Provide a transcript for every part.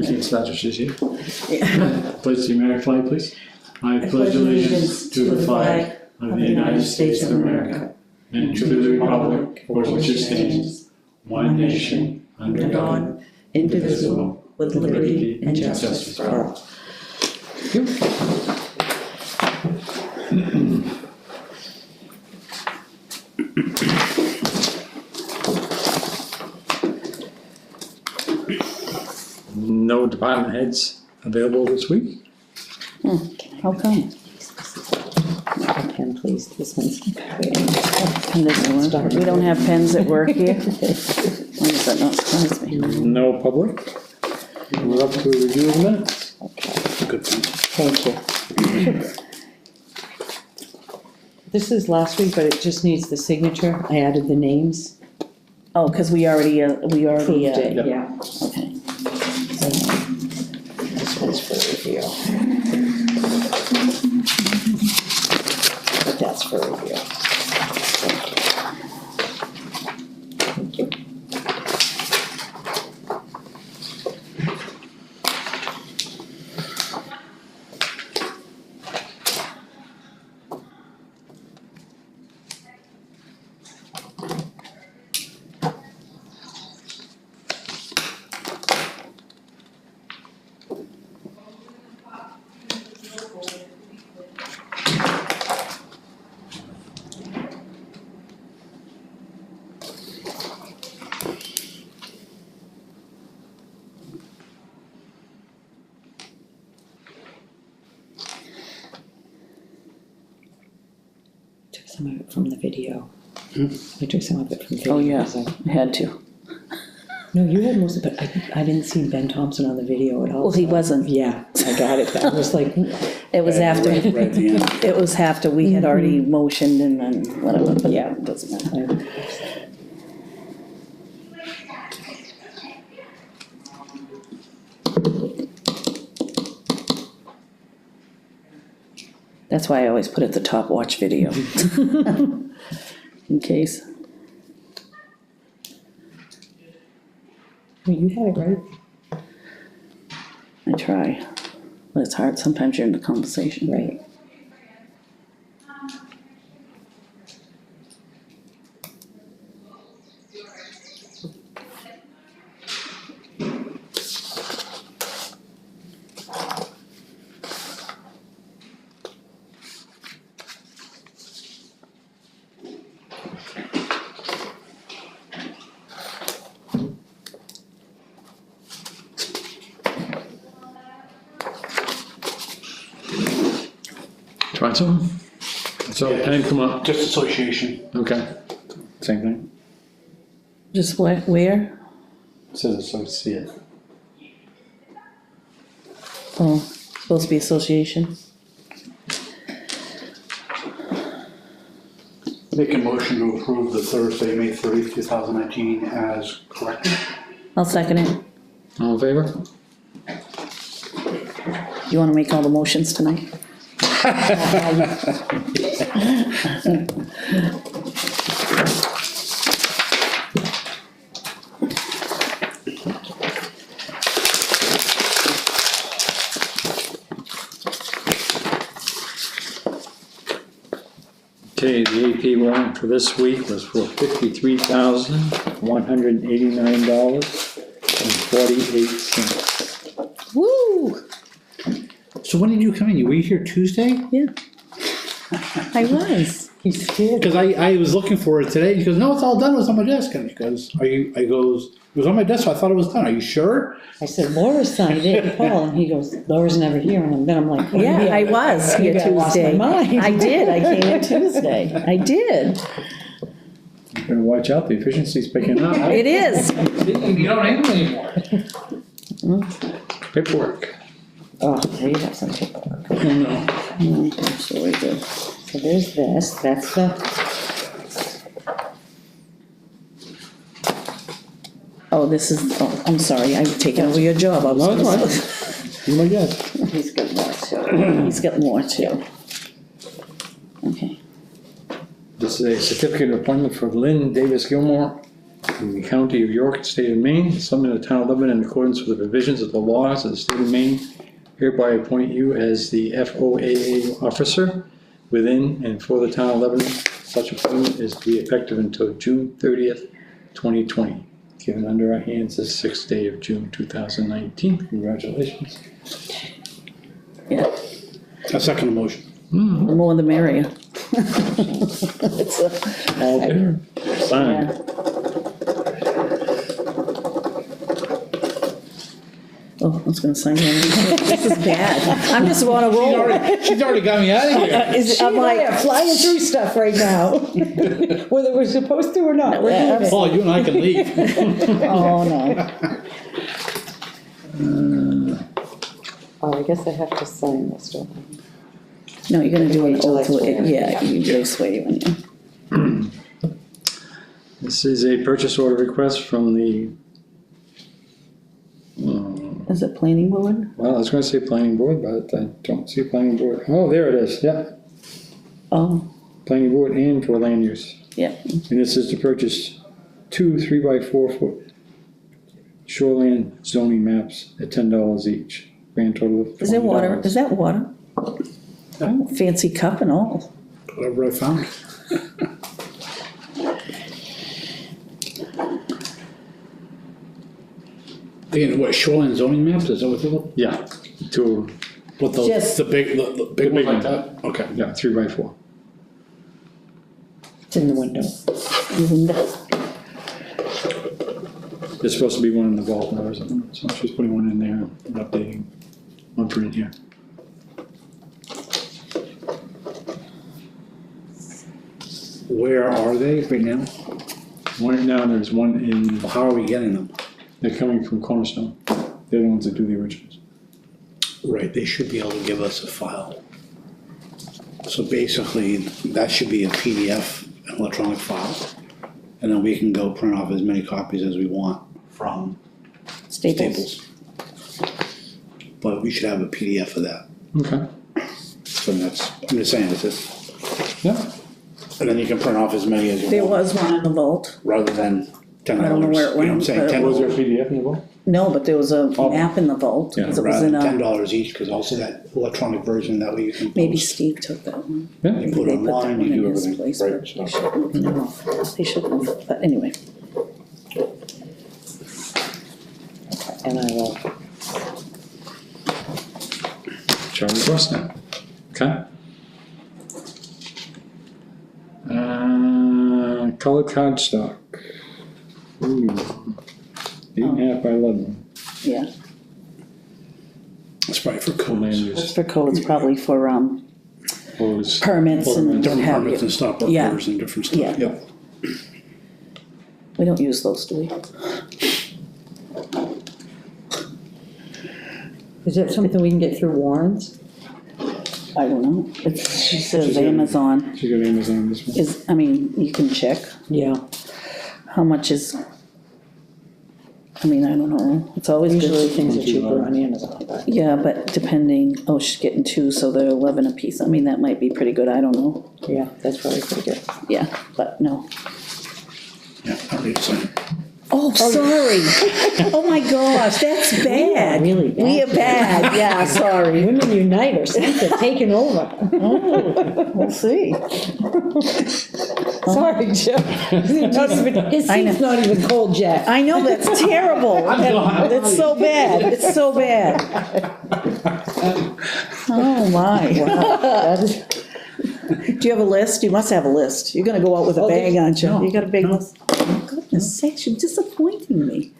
We can't start just this year. Yeah. Place the American flag, please. I pledge allegiance to the flag of the United States of America and to the republic for which it stands, one nation, under God, indivisible, with liberty and justice for all. No department heads available this week? How come? Pen, please, this one's. Pen doesn't work. We don't have pens at work here. Why does that not surprise me? No public? We're up to a review of the minutes. Okay, Good thing. thank you. This is last week, but it just needs the signature. I added the names. Oh, because we already, Approved it, Yep. yeah. okay. This one's for review. But that's for review. Thank you. Took some of it from the video. I took some of it from the video. Oh, yeah, because I had to. No, you had most of it, but I didn't see Ben Thompson on the video at all. Well, he so- wasn't. Yeah, I got it, I was like, It was after, Right at the end. it was after we had already motioned and then whatever, but Yeah. it doesn't matter. That's why I always put at the top, watch video. In case. well, you had it right. I try, but it's hard, sometimes you're in the conversation. Right. Try some? So, and come up. Just association. Okay. Same thing. Just where? It says associate. Oh, supposed to be association? Make a motion to approve the Thursday, May 30th, 2019 as corrected. I'll second it. All in favor? You wanna make all the motions tonight? Okay, the AP warrant for this week was for $53,189.48. Woo! So when did you come in? You were here Tuesday? Yeah. I was. He's scared. Because I was looking for it today. He goes, no, it's all done. It was on my desk. And he goes, it was on my desk, so I thought it was done. Are you sure? I said, Laura signed it, and Paul, and he goes, Laura's never here, and then I'm like, well, Yeah, maybe I was here maybe I lost my Tuesday. mind. I did, I came in Tuesday. I did. You better watch out, the efficiency's picking up. It is. You don't need it anymore. Paperwork. Oh, there you have some paperwork. I'm sure we did. So there's this, that's the, Oh, this is, oh, I'm sorry, I've taken over your job. I was No, gonna it's say. You my guess. he's got more too. He's got more too. Okay. This is a certificate of appointment for Lynn Davis Gilmore in the County of York, State of Maine, summon the Town of Lebanon in accordance with the provisions of the laws of the State of Maine, hereby appoint you as the FOAA officer within and for the Town of Lebanon. Such appointment is to be effective until June 30th, 2020. Given under our hands this 6th day of June 2019. Congratulations. Yeah, I second the motion. the more the merrier. It's a, All good. Sign. yeah. Oh, I was gonna sign here. This is bad. I'm just on a roll. She's already got me out of here. I'm like flying through stuff right now, whether we're supposed to or not, we're doing it. Paul, you and I can leave. Oh, no. Oh, I guess I have to sign this, don't No, you're gonna do an Wait till I oath, swear. yeah, you do swear you in, yeah. This is a purchase order request from the, Is it planning board? well, I was gonna say planning board, but I don't see planning board. Oh, there it is, yeah. Oh, Planning board and for land use. yeah, And this is to purchase 2 3x4 foot shoreline zoning maps at $10 each. Grand total of $20. is there water, is that water? Oh, fancy cup and all. Whatever I found. Again, what, shoreline zoning maps, is that what they look? Yeah, two, What, the Just- the big ones big like one. that? Okay. yeah, 3x4. It's in the window. There's supposed to be one in the vault now or something, so she's putting one in there and updating one for in here. Where are they right now? One right now, there's one in, How are we getting them? they're coming from Cornerstone. They're the ones that do the originals. Right, they should be able to give us a file. So basically, that should be a PDF, an electronic file. And then we can go print off as many copies as we want from Staples. Staples. But we should have a PDF of that. Okay. So that's, I'm just saying, it's just, Yeah. and then you can print off as many as you There want, was one in the vault. rather than $10. I don't know where it You know what I'm went, saying, but it $10 Was there a PDF in the vault? No, but there was a Oh. map in the vault, Yeah, because it was rather in than a, $10 each, because also that electronic version, that way you can maybe post. Steve took that one. Yeah. Maybe put they it put that online, one you in do his everything, place, right, but they so. shouldn't, no, they shouldn't, but anyway. And I will. Charlie Cross now. Okay. Color card stock. Ooh. 8.5 by 11. Yeah, It's probably for For land codes. use. that's for codes, probably for, Hose. permits and what Different have permits and you. stop work Yeah. orders and different stuff, Yeah. yep. We don't use those, do we? Is that something we can get through warrants? I don't know, it's, she says She's got- Amazon She got Amazon on this one. is, I mean, you can check Yeah. how much is, I mean, I don't know, it's always Usually good. things are cheaper on Amazon, but. Yeah, but depending, oh, she's getting 2, so they're 11 a piece, I mean, that might be pretty good, I don't know, Yeah, that's probably pretty good. yeah, but no. Yeah, I'll need to sign. Oh, sorry, oh my gosh, that's bad. really bad. We are bad, yeah, sorry. Women Unite or something, taking over. Oh, we'll see. Sorry, Joe. His I know. seat's not even cold yet. I know, that's terrible, that's so bad, it's so bad. Oh, my. That is- Do you have a list? You must have a list. You're gonna go out with a Oh, bag, aren't you? no, You got a big no. list? Oh, goodness sakes, you're disappointing me.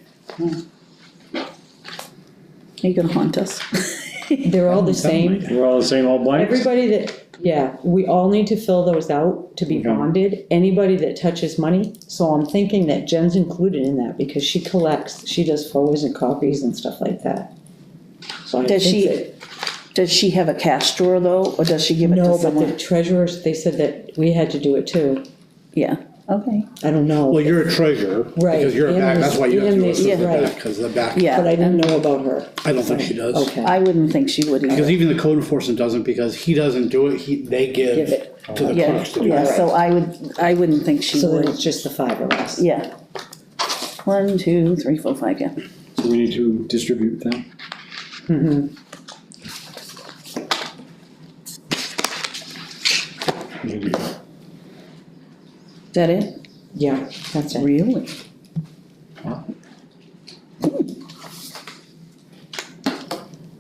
Are you gonna haunt us? They're all the same. We're all the same, all blanks? Everybody that, yeah, we all need to fill those out to be Okay. bonded, anybody that touches money. So I'm thinking that Jen's included in that because she collects, she does forwards and copies and stuff like that. So I Does think she, that- does she have a cash drawer though, or does she give it to No, but the someone? treasurers, they said that we had to do it too. Yeah, okay, I don't know. Well, you're a treasurer, Right, because you're a and back, that's why you have to and go through this- the right. back, because the back, yeah. But I didn't know about her. I don't think she does. Okay. I wouldn't think she would Because either. even the code enforcement doesn't, because he doesn't do it, they Give give it. to the Yeah, clerks to do yeah, it. so I wouldn't think she So then would, it's just the 5 of us. yeah. 1, 2, 3, 4, 5, yeah. So we need to distribute them. Mm-hmm. Is that it? Yeah, that's it. Really?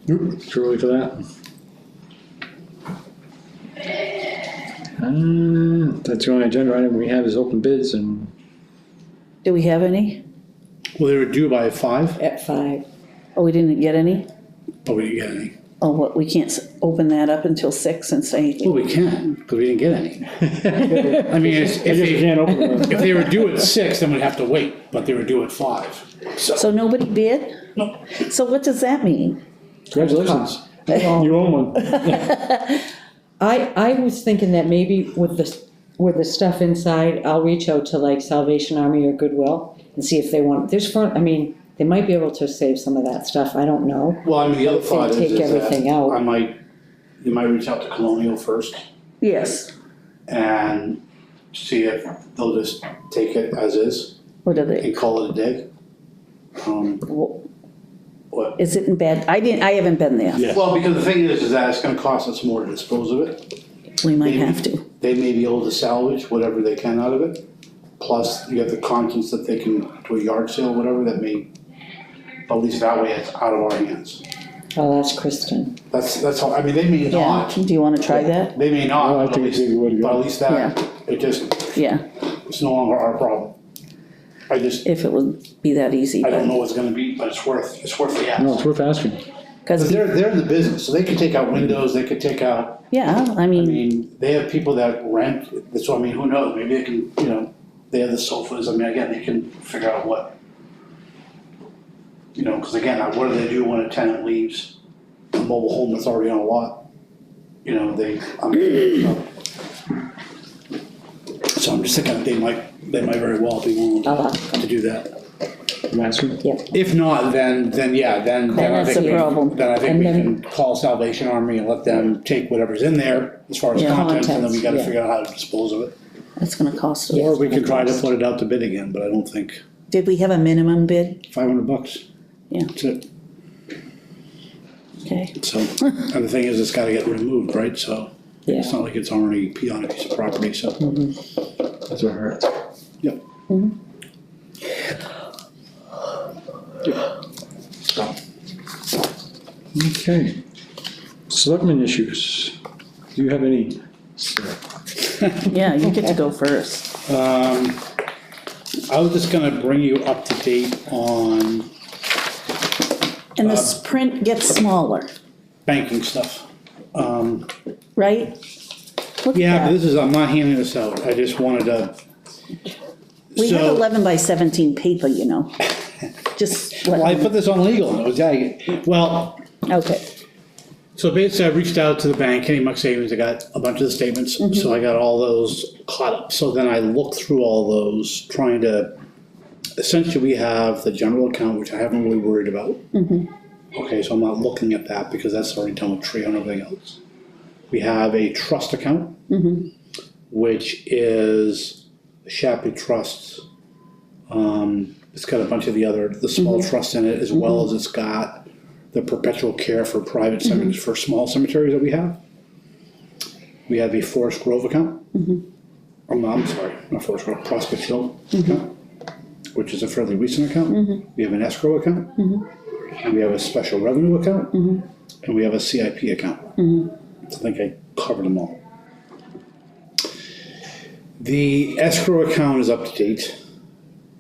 Nope, too early for that. That's the only agenda item we have is open bids and Do we have any? Well, they were due by 5, At 5. Oh, we didn't get any? but we didn't get any. Oh, what, we can't open that up until 6 and say, Well, we can, because we didn't get any. I mean, if I just they, can't open them. if they were due at 6, then we'd have to wait, but they were due at 5. so nobody bid? No. So what does that mean? Congratulations. You own one. I was thinking that maybe with the stuff inside, I'll reach out to like Salvation Army or Goodwill and see if they want, they might be able to save some of that stuff, I don't know. Well, I mean, the other They thought take is everything that out. you might reach out to Colonial first Yes. and see if they'll just take it as is What are they? and call it a day. What? Is it in bad? I haven't been there. Yeah. Well, because the thing is that it's gonna cost us more to dispose of it. We might have to. They may be able to salvage whatever they can out of it. Plus, you have the contents that they can do a yard sale, whatever, that may, at least that way it's out of our hands. Oh, that's Kristen. That's how, I mean, they may Yeah, not, do you wanna try that? they may not, Well, I but at think it's a good way to least, go. but at least that, it just, Yeah, it's no longer our problem. I just, if it would be that easy, I don't but, know what it's gonna be, but it's worth the ask. No, it's worth asking. Cause cause, they're in the business, so they can take out windows, they could take out, yeah, I I mean, mean, they have people that rent, so I mean, who knows, maybe they can, they have the sofas, I mean, again, they can figure out what. Cause again, what do they do when a tenant leaves a mobile home that's already on a lot? So I'm just thinking they might very well be willing I'll ask them. to do that. I'm asking. If not, then I Then think that's a problem. Then I think And we then- can call Salvation Army and let them take whatever's in there as far as Yeah. contents, and then we gotta Contents, yeah. figure out how to dispose of it. that's gonna cost us. Or we can try to put it out to bid again, but I don't think, Did we have a minimum bid? $500. Yeah. That's it. Okay, So, and the thing is, it's gotta get removed, right? So, Yeah. it's not like it's already on a piece of property, so. That's what hurts. Yep. Okay. Selectmen issues. Do you have any? Sarah? yeah, you get to go first. I was just gonna bring you up to date on And this print gets smaller, banking stuff. right? Look Yeah, at but that. I'm not handing this out, I just wanted to. We have So- 11 by 17 paper, you know. Just, Well, I put this on legal notes, well, okay, so basically I reached out to the bank, Kenny Muck Savings, I got a bunch of the statements, so I got all those caught up. So then I looked through all those, trying to, essentially we have the general account, which I haven't really worried about. Okay, so I'm not looking at that because that's already done with Trio and everything else. We have a trust account, which is Shapley Trust. It's got a bunch of the small trusts in it, as well as it's got the perpetual care for private cemeteries, for small cemeteries that we have. We have a Forest Grove account. I'm sorry, not Forest Grove, Prospect Hill account, which is a fairly recent account. We have an escrow account, and we have a special revenue account, and we have a CIP account. I think I covered them all. The escrow account is up to date,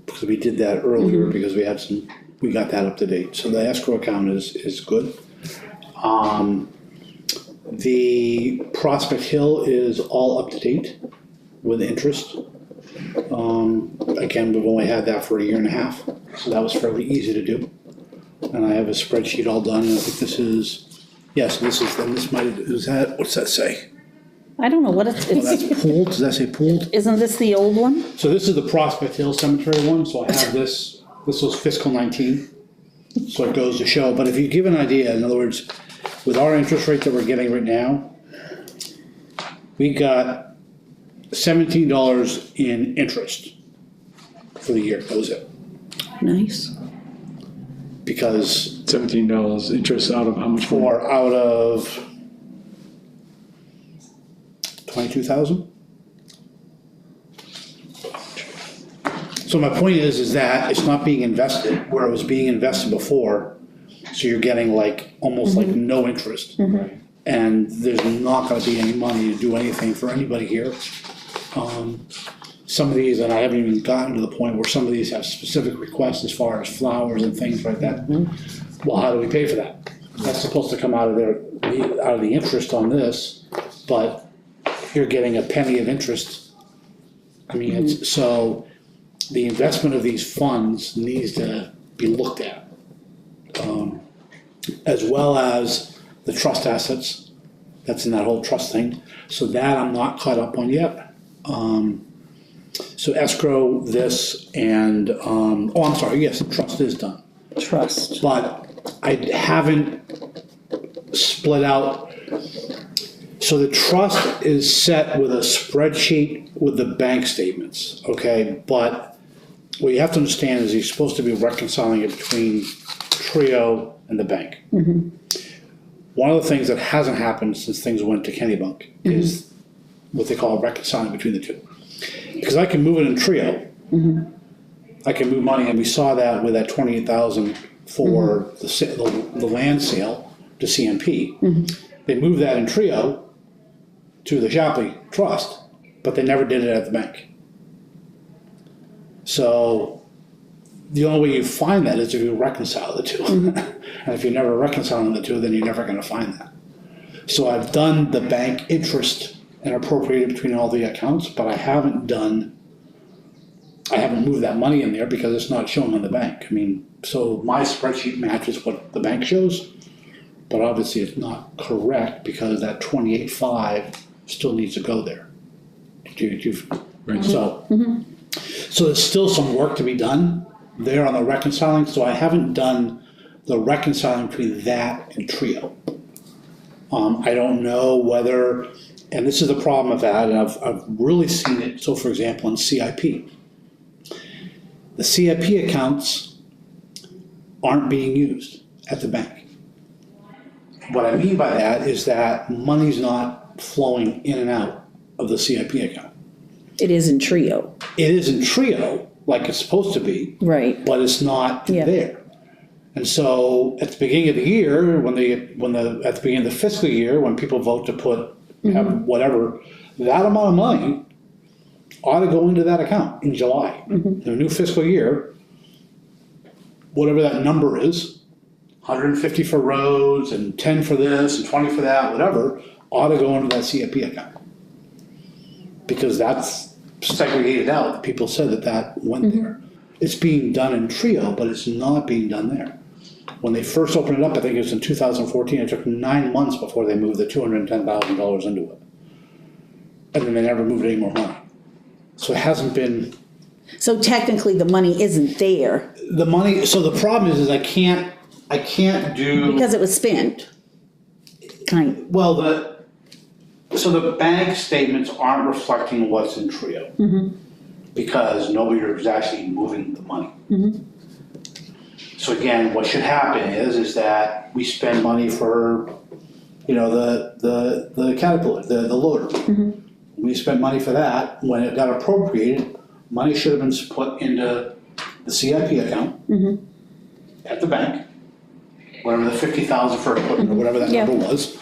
because we did that earlier, because we got that up to date. So the escrow account is good. The Prospect Hill is all up to date with interest. Again, we've only had that for a year and a half, so that was fairly easy to do. And I have a spreadsheet all done, and I think this is, yes, this is, and this might, is that, what's that say? I don't know what Oh, that's it's, pooled, does that say pooled? isn't this the old one? So this is the Prospect Hill Cemetery one, so I have this was fiscal 19. So it goes to show, but if you give an idea, in other words, with our interest rate that we're getting right now, we got $17 in interest for the year, that was it. Nice. Because $17 interest out of how much money? out of 22,000. So my point is that it's not being invested where it was being invested before, so you're getting like, almost like no interest. And there's not gonna be any money to do anything for anybody here. Some of these, and I haven't even gotten to the point where some of these have specific requests as far as flowers and things like that. Well, how do we pay for that? That's supposed to come out of the interest on this, but you're getting a penny of interest. I mean, it's, so the investment of these funds needs to be looked at. As well as the trust assets, that's in that whole trust thing. So that I'm not caught up on yet. So escrow, this, and, I'm sorry, yes, the trust is done. Trust. But I haven't split out. So the trust is set with a spreadsheet with the bank statements, okay? But what you have to understand is you're supposed to be reconciling it between Trio and the bank. One of the things that hasn't happened since things went to Kennybunk is what they call reconciling between the two. Because I can move it in Trio. I can move money, and we saw that with that 28,000 for the land sale to CMP. They moved that in Trio to the Shapley Trust, but they never did it at the bank. So the only way you find that is if you reconcile the two. And if you're never reconciling the two, then you're never gonna find that. So I've done the bank interest and appropriated between all the accounts, but I haven't moved that money in there because it's not showing on the bank. I mean, so my spreadsheet matches what the bank shows, but obviously it's not correct because that 28.5 still needs to go there. Right. So there's still some work to be done there on the reconciling, so I haven't done the reconciling between that and Trio. I don't know whether, and this is the problem I've had, and I've really seen it, so for example, in CIP. The CIP accounts aren't being used at the bank. What I mean by that is that money's not flowing in and out of the CIP account. It is in Trio. It is in Trio, like it's supposed to be. Right. But it's not there. And so at the beginning of the year, at the beginning of the fiscal year, when people vote to put, have whatever, that amount of money ought to go into that account in July. In the new fiscal year, whatever that number is, 150 for roads and 10 for this and 20 for that, whatever, ought to go into that CIP account. Because that's segregated out. People said that went there. It's being done in Trio, but it's not being done there. When they first opened it up, I think it was in 2014, it took 9 months before they moved the $210,000 into it. And then they never moved any more money. So it hasn't been. So technically the money isn't there. The money, so the problem is I can't do. Because it was spent. Well, so the bank statements aren't reflecting what's in Trio. Because nobody is actually moving the money. So again, what should happen is that we spend money for, the Caterpillar, the loader. We spent money for that. When it got appropriated, money should have been put into the CIP account at the bank. Whatever the 50,000 for equipment or whatever that number was,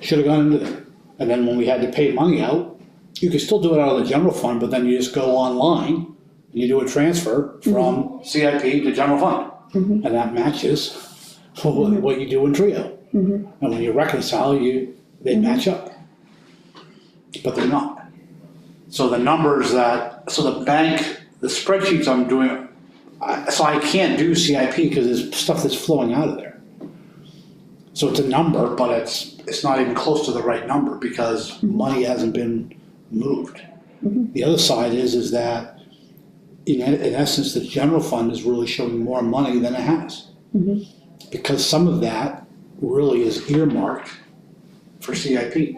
should have gone into there. And then when we had to pay money out, you could still do it out of the general fund, but then you just go online and you do a transfer from CIP to general fund. And that matches what you do in Trio. And when you reconcile, they match up. But they're not. So the numbers so the bank, the spreadsheets I'm doing, so I can't do CIP because there's stuff that's flowing out of there. So it's a number, but it's not even close to the right number because money hasn't been moved. The other side is that in essence, the general fund is really showing more money than it has. Because some of that really is earmarked for CIP.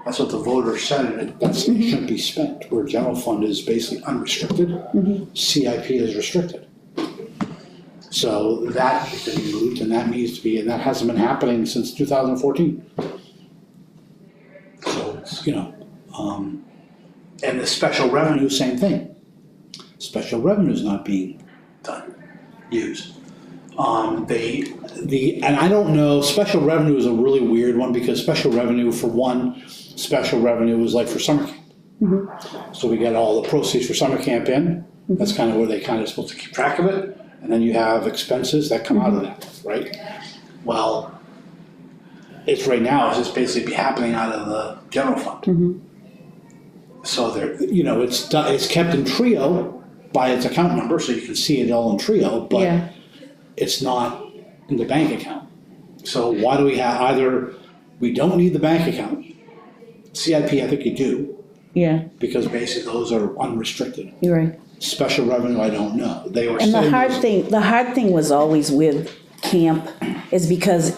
That's what the voters said, and it shouldn't be spent, where general fund is basically unrestricted, CIP is restricted. So that needs to be moved, and that hasn't been happening since 2014. So it's, and the special revenue, same thing. Special revenue is not being used. And I don't know, special revenue is a really weird one, because special revenue, for one, special revenue is like for summer camp. So we get all the proceeds for summer camp in, that's kind of where they kind of supposed to keep track of it, and then you have expenses that come out of that, right? Well, it's right now, it's just basically happening out of the general fund. So there, it's kept in Trio by its account number, so you can see it all in Trio, but it's not in the bank account. So why do we have, either we don't need the bank account, CIP I think you do, Yeah, because basically those are unrestricted. you're right. Special revenue, I don't know. They were And saying the hard thing was always with camp is because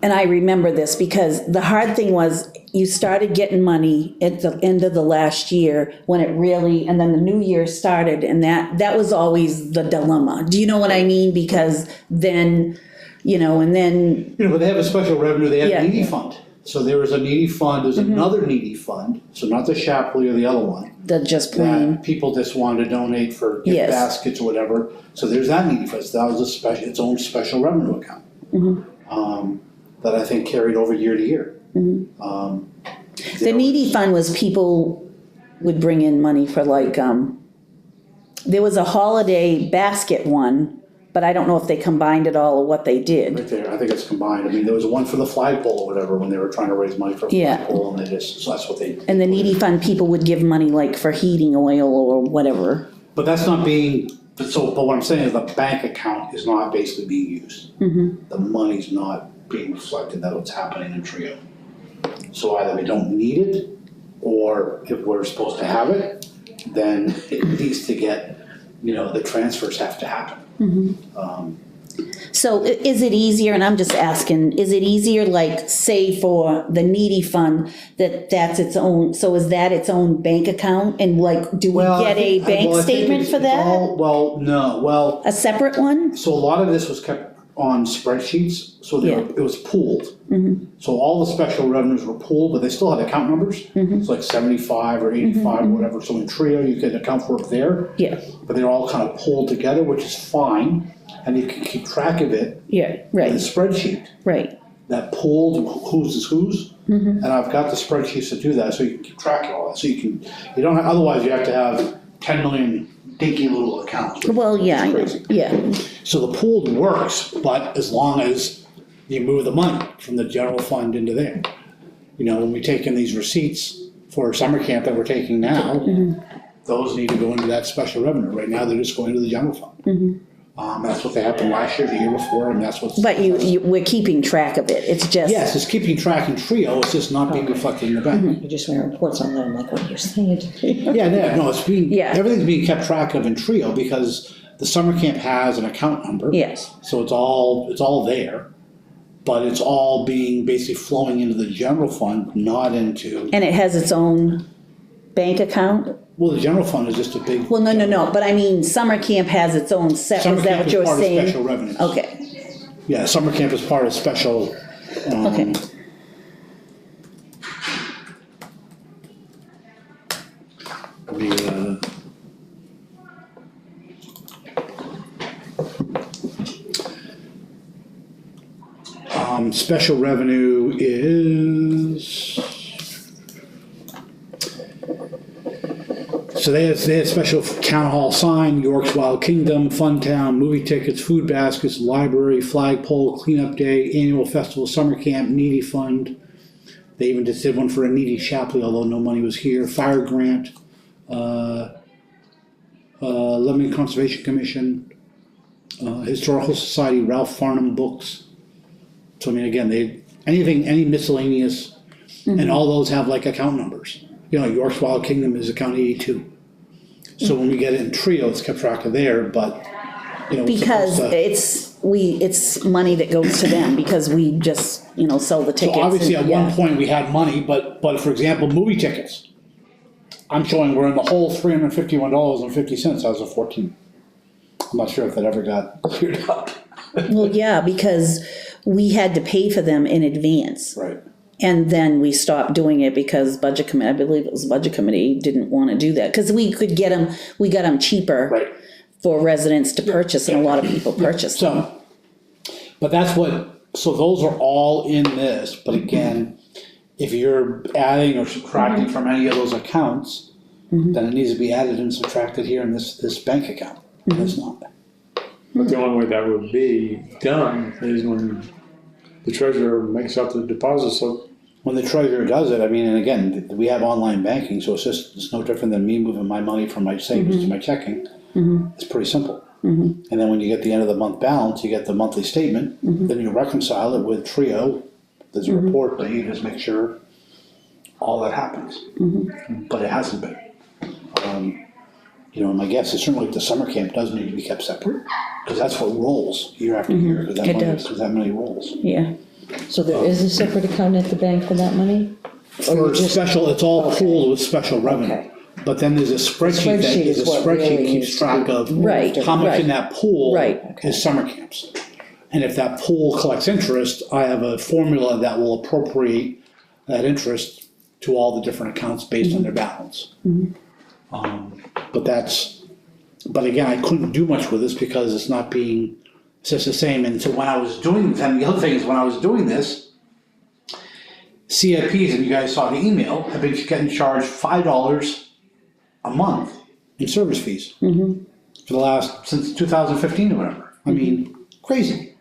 and I remember this, because the hard thing was you started getting money at the end of the last year when it really, and then the new year started, and that was always the dilemma. Do you know what I mean? Because then, and then. but they have a special revenue, they have Yeah. a needy fund. So there is a needy fund, there's another needy fund, so not the Shapley or the other one. The just plain, That people just want to donate for gift Yes. baskets or whatever. So there's that needy fund, that was its own special revenue account. That I think carried over year to year. the needy fund was people would bring in money for there was a holiday basket one, but I don't know if they combined it all or what they did. Right there, I think it's combined. I mean, there was one for the flagpole or whatever when they were trying to raise money for a Yeah. flagpole, and so that's what they. And the needy fund, people would give money for heating oil or whatever. But that's not being, but what I'm saying is the bank account is not basically being used. The money's not being reflected, that's what's happening in Trio. So either we don't need it, or if we're supposed to have it, then it needs to get, the transfers have to happen. So is it easier, and I'm just asking, is it easier, say for the needy fund, that's its own, so is that its own bank account? And do we get a bank statement for that? No, A separate one? so a lot of this was kept on spreadsheets, so it was pooled. So all the special revenues were pooled, but they still had account numbers. It's like 75 or 85 or whatever, so in Trio you could account for it there. Yeah, But they're all kind of pulled together, which is fine, and you can keep track of it yeah, in the right, spreadsheet. right. That pooled whose is whose, and I've got the spreadsheets to do that, so you can keep track of all that. So you don't have, otherwise you have to have 10 million dinky little accounts. Well, yeah, I know, It's crazy. yeah, So the pooled works, but as long as you move the money from the general fund into there. When we take in these receipts for summer camp that we're taking now, those need to go into that special revenue. Right now, they're just going to the general fund. That's what happened last year, the year before, and that's what's. but we're keeping track of it, it's just. Yes, it's keeping track in Trio, it's just not being reflected in the bank. You just ran reports on them, like what you're saying. It's being, Yeah. everything's being kept track of in Trio because the summer camp has an account number. Yes, So it's all there, but it's all being basically flowing into the general fund, not into, and it has its own bank account? well, the general fund is just a big. Well, no, but I mean, summer camp has its own is Summer that camp what is you're part of saying? special revenues. Okay, Yeah, summer camp is part of special, okay. Special revenue is. So they had special town hall sign, York's Wild Kingdom, Funtown, movie tickets, food baskets, library, flagpole, cleanup day, annual festival, summer camp, needy fund. They even just did one for a needy Shapley, although no money was here, fire grant, Lebanon Conservation Commission, Historical Society, Ralph Farnham books. So I mean, again, any miscellaneous, and all those have account numbers. York's Wild Kingdom is account 82. So when we get it in Trio, it's kept track of there, but, it's Because supposed to. it's money that goes to them, because we just, sell the tickets. So obviously, at and- one yeah. point, we had money, but for example, movie tickets. I'm showing we're in the whole $351.50 as of 14. I'm not sure if that ever got cleared up. Well, yeah, because we had to pay for them in advance. Right. And then we stopped doing it because budget committee, I believe it was budget committee, didn't want to do that. Because we could get them, we got them cheaper Right. for residents to purchase, and a lot of people purchased them. So, but that's what, so those are all in this, but again, if you're adding or subtracting from any of those accounts, then it needs to be added and subtracted here in this bank account, and it's not. But the only way that would be done is when the treasurer makes up the deposit slip. When the treasurer does it, I mean, and again, we have online banking, so it's no different than me moving my money from my savings to my checking. It's pretty simple. And then when you get the end of the month balance, you get the monthly statement, then you reconcile it with Trio. There's a report, but you just make sure all that happens. But it hasn't been. You know, my guess is certainly the summer camp does need to be kept separate, because that's what rolls year after year, because that It money, does. because that money rolls. Yeah. So there is a separate account at the bank for that money? Or For just- special, it's all pooled with special revenue. Okay. But then there's a spreadsheet that, Spreadsheet there's is a what really spreadsheet needs keeps to be track of Right, how much in right. that pool Right. is summer camps. And if that pool collects interest, I have a formula that will appropriate that interest to all the different accounts based on their balance. But but again, I couldn't do much with this because it's not being, it's just the same, and so when I was doing, and the other thing is when I was doing this, CIPs, and you guys saw the email, have been getting charged $5 a month in service fees. For the last, since 2015 or whatever. I mean, crazy.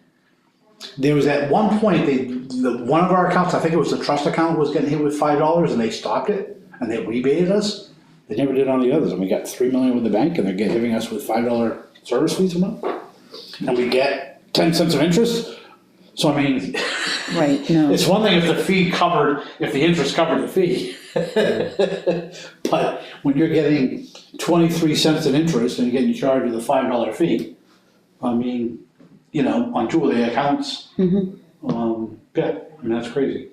There was at one point, one of our accounts, I think it was the trust account, was getting hit with $5 and they stopped it and they rebated us. They never did on the others, and we got 3 million with the bank and they're giving us with $5 service fees a month. And we get 10 cents of interest. So I mean, Right, no. it's one thing if the fee covered, if the interest covered the fee. But when you're getting 23 cents in interest and you're getting charged with a $5 fee, I mean, you know, on two of the accounts. Yeah, I mean, that's crazy.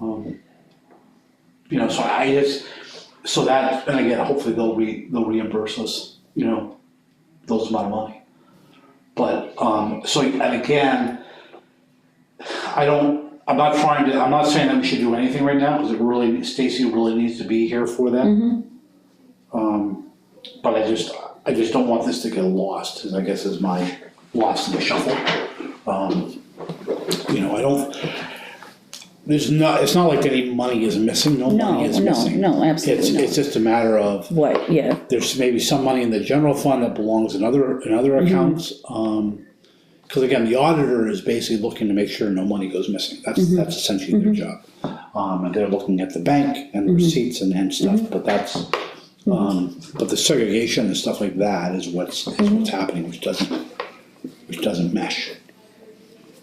You know, so I just, so that, and again, hopefully they'll reimburse us, you know, those amount of money. But, so, and again, I'm not saying that we should do anything right now, because Stacy really needs to be here for that. But I just don't want this to get lost, I guess is my lost in the shuffle. You know, it's not like any money is missing, no money is missing. No, absolutely not. It's just a matter of, What, yeah, there's maybe some money in the general fund that belongs in other accounts. Because again, the auditor is basically looking to make sure no money goes missing. That's essentially their job. And they're looking at the bank and the receipts and stuff, but that's, but the segregation and stuff like that is what's happening, which doesn't mesh.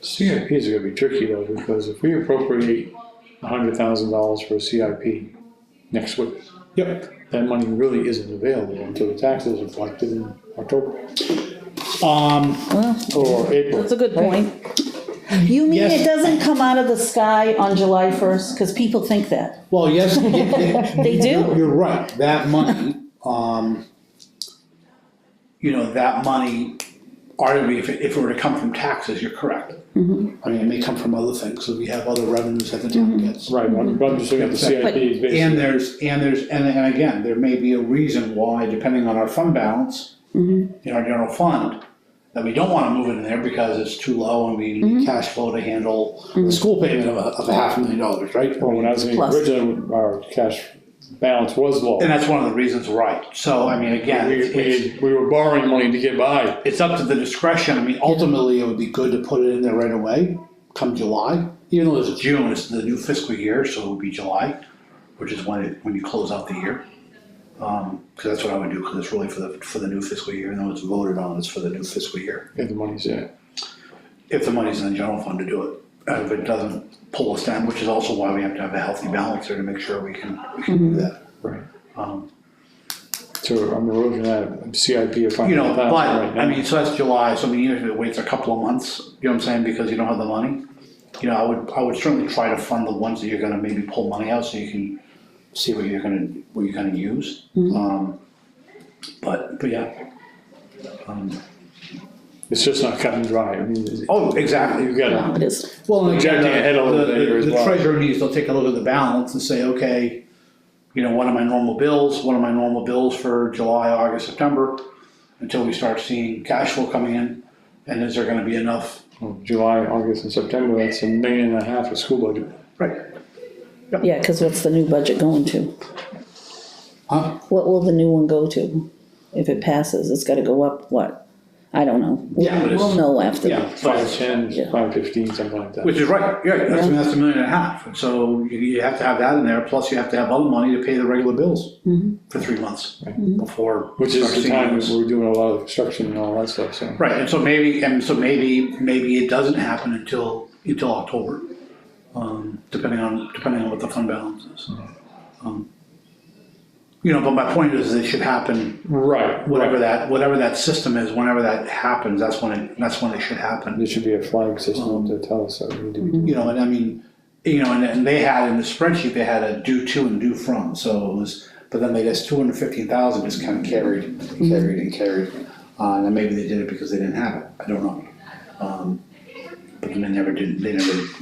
CIPs are gonna be tricky though, because if we appropriate $100,000 for a CIP next week, Yep. that money really isn't available until the taxes are collected in October well, or April. that's a good point. You mean Yes. it doesn't come out of the sky on July 1st? Because people think that. Well, yes. They do. You're right, that money, you know, that money, arguably, if it were to come from taxes, you're correct. I mean, it may come from other things, so we have other revenues that the town gets. Right, I'm just looking at the CIP basically. And and again, there may be a reason why, depending on our fund balance, in our general fund, that we don't wanna move it in there because it's too low and we need cash flow to handle the school payment of $500,000, right? Well, when I was in Plus. original, our cash balance was low. And that's one of the reasons, right, so, I mean, again, We were borrowing money to get by. it's up to the discretion. I mean, ultimately, it would be good to put it in there right away, come July. Even though it's June, it's the new fiscal year, so it would be July, which is when you close out the year. Because that's what I would do, because it's really for the new fiscal year, and though it's voted on, it's for the new fiscal year. If the money's there. If the money's in the general fund to do it. If it doesn't pull us down, which is also why we have to have a healthy balance there to make sure we can do that. Right. So I'm eroding that CIP of You know, $500,000 but, right now. I mean, so that's July, so I mean, even if it waits a couple of months, you know what I'm saying, because you don't have the money, you know, I would certainly try to fund the ones that you're gonna maybe pull money out so you can see what you're gonna use. But yeah. It's just not cut and dry. I mean, Oh, exactly. you've got No, to, it is. Well, and again, Projecting ahead a little bit here as the well. treasurer needs to take a look at the balance and say, okay, you know, what are my normal bills? What are my normal bills for July, August, September? Until we start seeing cash flow coming in, and is there gonna be enough? July, August, and September, that's $1.5 million of school budget. Right. Yeah, because what's the new budget going to? Huh? What will the new one go to? If it passes, it's gotta go up, what? I don't know. Yeah, but it's- We'll know after. Yeah. 510, Yeah. 515, something like that. Which is right, yeah, that's Yeah. $1.5 million. And so you have to have that in there, plus you have to have other money to pay the regular bills for 3 months before. Which start is the seeing time this. that we're doing a lot of construction and all that stuff, so. Right, and so maybe it doesn't happen until October, depending on what the fund balance is. You know, but my point is, it should happen, Right. whatever that system is, whenever that happens, that's when it should happen. There should be a flag system to tell us that we need to be doing. You know, and I mean, you know, and they had in the spreadsheet, they had a due to and due from, so it was, but then they just 215,000 just kind of carried. And then maybe they did it because they didn't have it, I don't know. But then they never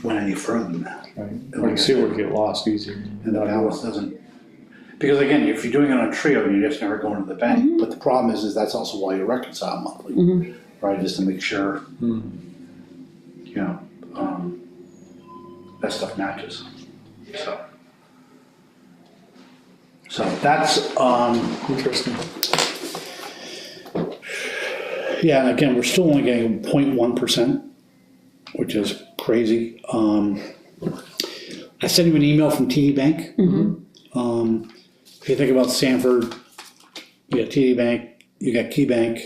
went any further than that. Right. Like sewer get lost easy. And the balance doesn't, because again, if you're doing it on a trio, you're just never going to the bank, but the problem is that's also why you reconcile monthly, right, just to make sure, you know, that stuff matches, so that's, Interesting. yeah, and again, we're still only getting 0.1%, which is crazy. I sent you an email from TD Bank. If you think about Sanford, you got TD Bank, you got Key Bank,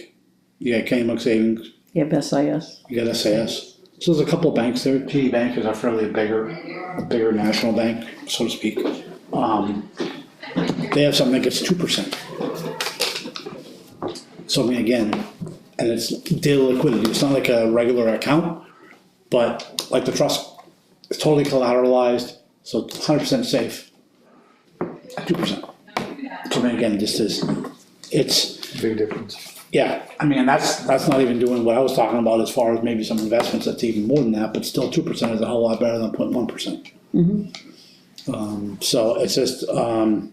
you got Kennebunk Savings, Yep, SIS. you got SAS. So there's a couple of banks there. TD Bank is a fairly bigger national bank, so to speak. They have something that gets 2%. So I mean, again, and it's daily liquidity. It's not like a regular account, but like the trust, it's totally collateralized, so it's 100% safe at 2%. So I mean, again, it's, Big difference. yeah, I mean, and that's not even doing what I was talking about as far as maybe some investments, that's even more than that, but still 2% is a whole lot better than 0.1%. So it's just, let's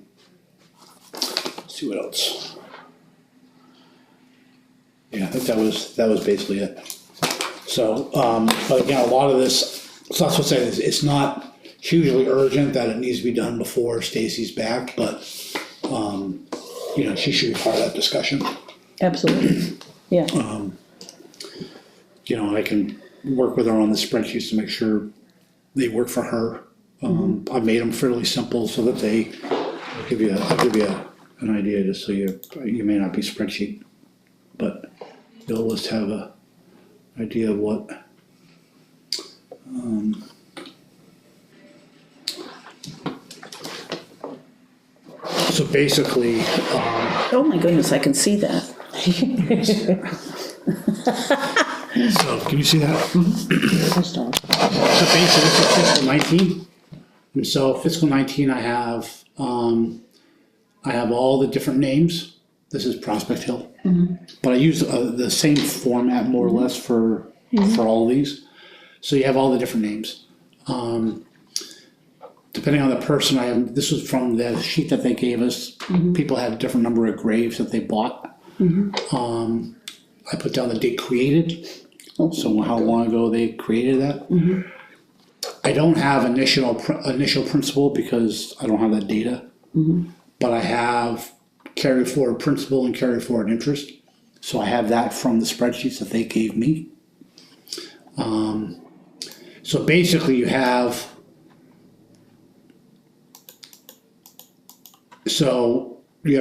see what else. Yeah, I think that was basically it. So, but again, a lot of this, so that's what I'm saying, it's not hugely urgent that it needs to be done before Stacy's back, but, you know, she should be part of that discussion. Absolutely, yeah. You know, I can work with her on the spreadsheets to make sure they work for her. I've made them fairly simple so that I'll give you an idea, just so you may not be spreadsheet, but you'll always have a idea of what. So basically, Oh my goodness, I can see that. so can you see that? Just don't. So basically, this is fiscal 19. And so fiscal 19, I have all the different names. This is Prospect Hill. But I use the same format more or less for all these. So you have all the different names. Depending on the person, this was from the sheet that they gave us. People had a different number of graves that they bought. I put down the date created, so how long ago they created that. I don't have initial principal because I don't have that data. But I have carry forward principal and carry forward interest. So I have that from the spreadsheets that they gave me. So basically you have,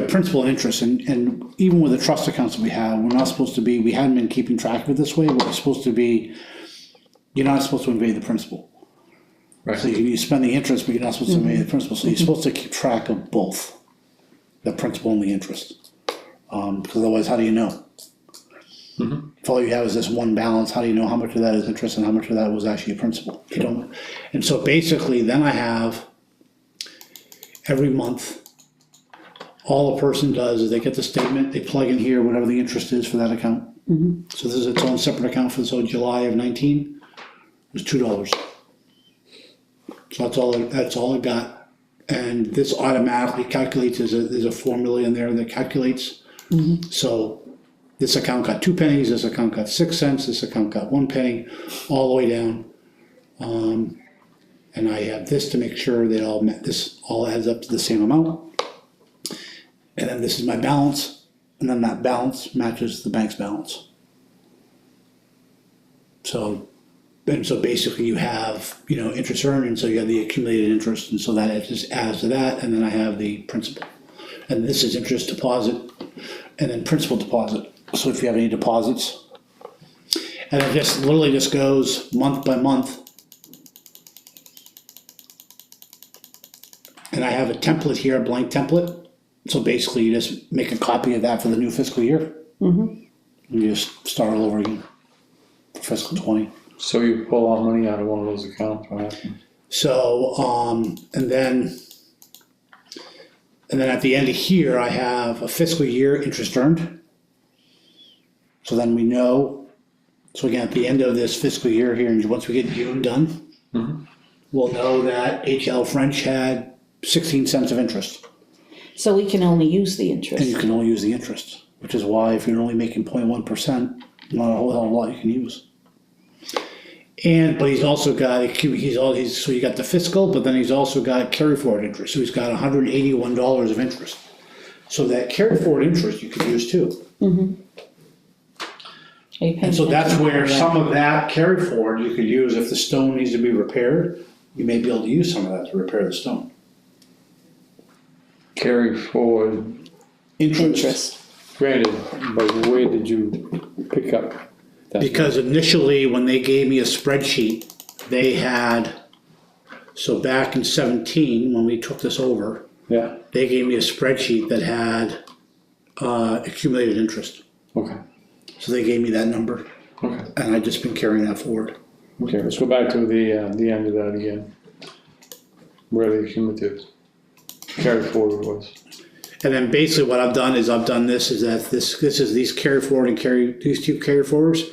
principal and interest, and even with the trust accounts that we have, we hadn't been keeping track of it this way, but it's supposed to be, you're not supposed to invade the principal. Right. So you spend the interest, but you're not supposed to invade the principal, so you're supposed to keep track of both, the principal and the interest. Because otherwise, how do you know? If all you have is this one balance, how do you know how much of that is interest and how much of that was actually a principal? You don't. And so basically, then I have every month, all a person does is they get the statement, they plug in here whatever the interest is for that account. So this is its own separate account for, so July of 19 was $2. So that's all it got. And this automatically calculates, there's a formula in there that calculates. So this account got 2 pennies, this account got 6 cents, this account got 1 penny, all the way down. And I have this to make sure that this all adds up to the same amount. And then this is my balance, and then that balance matches the bank's balance. So basically you have, interest earned, and so you have the accumulated interest, and so that it just adds to that, and then I have the principal. And this is interest deposit, and then principal deposit. So if you have any deposits, and it just literally just goes month by month. And I have a template here, a blank template. So basically you just make a copy of that for the new fiscal year. You just start all over again for fiscal 20. So you pull all money out of one of those accounts, what happens? So, and then at the end of here, I have a fiscal year interest earned. So then we know, so again, at the end of this fiscal year here, and once we get June done, we'll know that HL French had 16 cents of interest. So we can only use the And interest. you can only use the interest, which is why if you're only making 0.1%, not a whole hell of a lot you can use. But he's also got, so you got the fiscal, but then he's also got carry forward interest. So he's got $181 of interest. So that carry forward interest you could use too. Are you paying And so that's attention? where some of that carry forward you could use if the stone needs to be repaired. You may be able to use some of that to repair the stone. Carry forward, Interest. granted, but where did you pick up that? Because initially, when they gave me a spreadsheet, they had, so back in 17, when we took this over, Yeah, they gave me a spreadsheet that had accumulated interest. okay, So they gave me that number, okay. and I've just been carrying that forward. Okay, let's go back to the end of that again. Where the cumulative carry forward was. And then basically what I've done is this is these carry forward and these two carry forwards.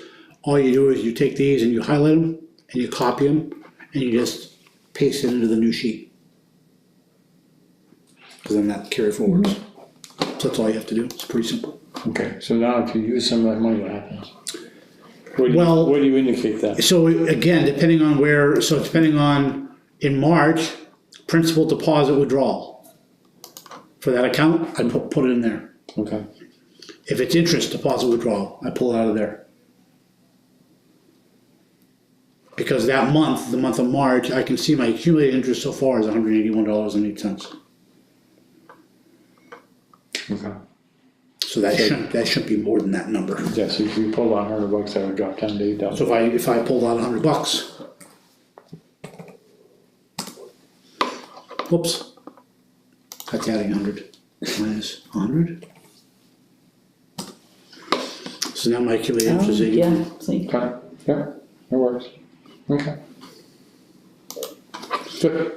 All you do is you take these and you highlight them and you copy them and you just paste it into the new sheet. Because then that carry forwards. So that's all you have to do. It's pretty simple. Okay, so now if you use some of that money, what happens? Well- Where do you indicate that? So again, depending on in March, principal deposit withdrawal. For that account, I put it in there. Okay, If it's interest deposit withdrawal, I pull it out of there. Because that month, the month of March, I can see my accumulated interest so far is $181.08. okay. So that shouldn't be more than that number. Yeah, so if you pull out $100, that would drop down to $8. So if I pulled out $100, whoops, that's adding 100 minus 100. So now my accumulated interest is 80. Yeah, see. Okay, yeah, that works. Okay. Good.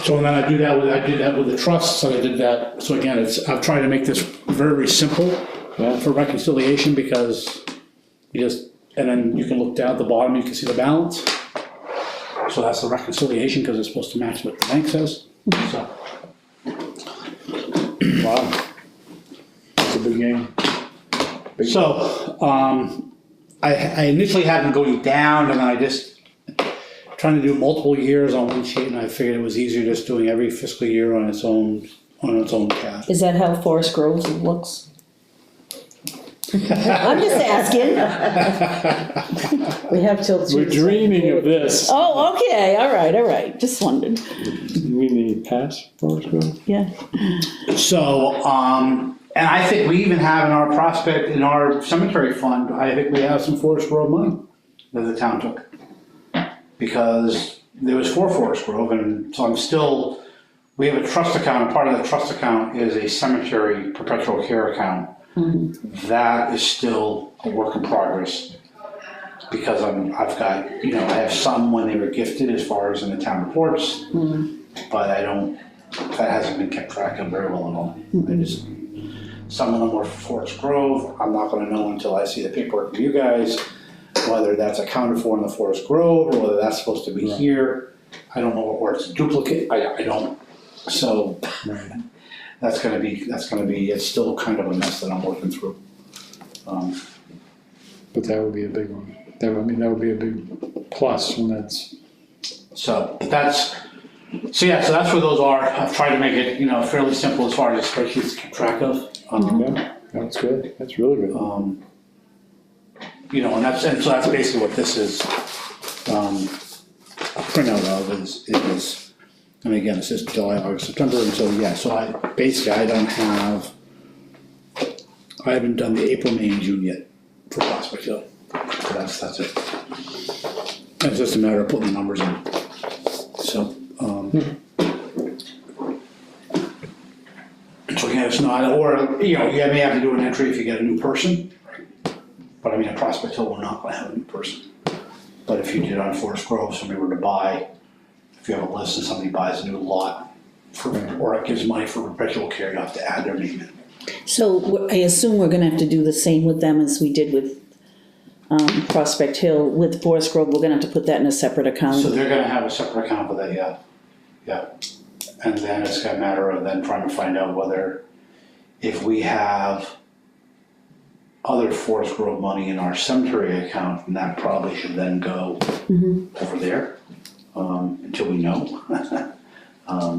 So then I did that with the trusts, and I did that, so again, I've tried to make this very, very simple Yeah. for reconciliation, because and then you can look down at the bottom, you can see the balance. So that's the reconciliation, because it's supposed to match what the bank says, so. Wow. That's a big game. So, I initially had them going down, and then I just trying to do multiple years on one sheet, and I figured it was easier just doing every fiscal year on its own tab. Is that how Forest Grove looks? I'm just asking. We have till We're Tuesday. dreaming of this. Oh, okay, all right, just wondered. We need pass Forest Grove. Yeah. So, and I think we even have in our prospect, in our cemetery fund, I think we have some Forest Grove money that the town took. Because there was 4 Forest Grove, and so we have a trust account, and part of the trust account is a cemetery perpetual care account. That is still a work in progress, because I've got, I have some when they were gifted as far as in the town reports, but that hasn't been kept track of very well at all. Some of them were for Forest Grove. I'm not gonna know until I see the paperwork from you guys, whether that's accounted for in the Forest Grove or whether that's supposed to be Right. here. I don't know, or it's duplicate, I don't, so Right. that's gonna be, it's still kind of a mess that I'm working through. But that would be a big one. That would be a big plus when that's, So, but that's, so that's where those are. I've tried to make it, fairly simple as far as spreadsheets to keep track of. yeah, that's good, that's really good. And so that's basically what this is, a printout of is, and again, it's just July, August, September, and so, so I haven't done the April, May, and June yet for Prospect Hill. So that's it. It's just a matter of putting the numbers in. So, so again, it's not, or, you may have to do an entry if you get a new person. But I mean, at Prospect Hill, we're not gonna have a new person. But if you did on Forest Grove, somebody were to buy, if you have a list and somebody buys a new lot, or it gives money for perpetual care, you have to add their name in. So I assume we're gonna have to do the same with them as we did with Prospect Hill. With Forest Grove, we're gonna have to put that in a separate account. So they're gonna have a separate account for that, yeah. And then it's a matter of then trying to find out whether, if we have other Forest Grove money in our cemetery account, and that probably should then go over there, until we know. 'Cause I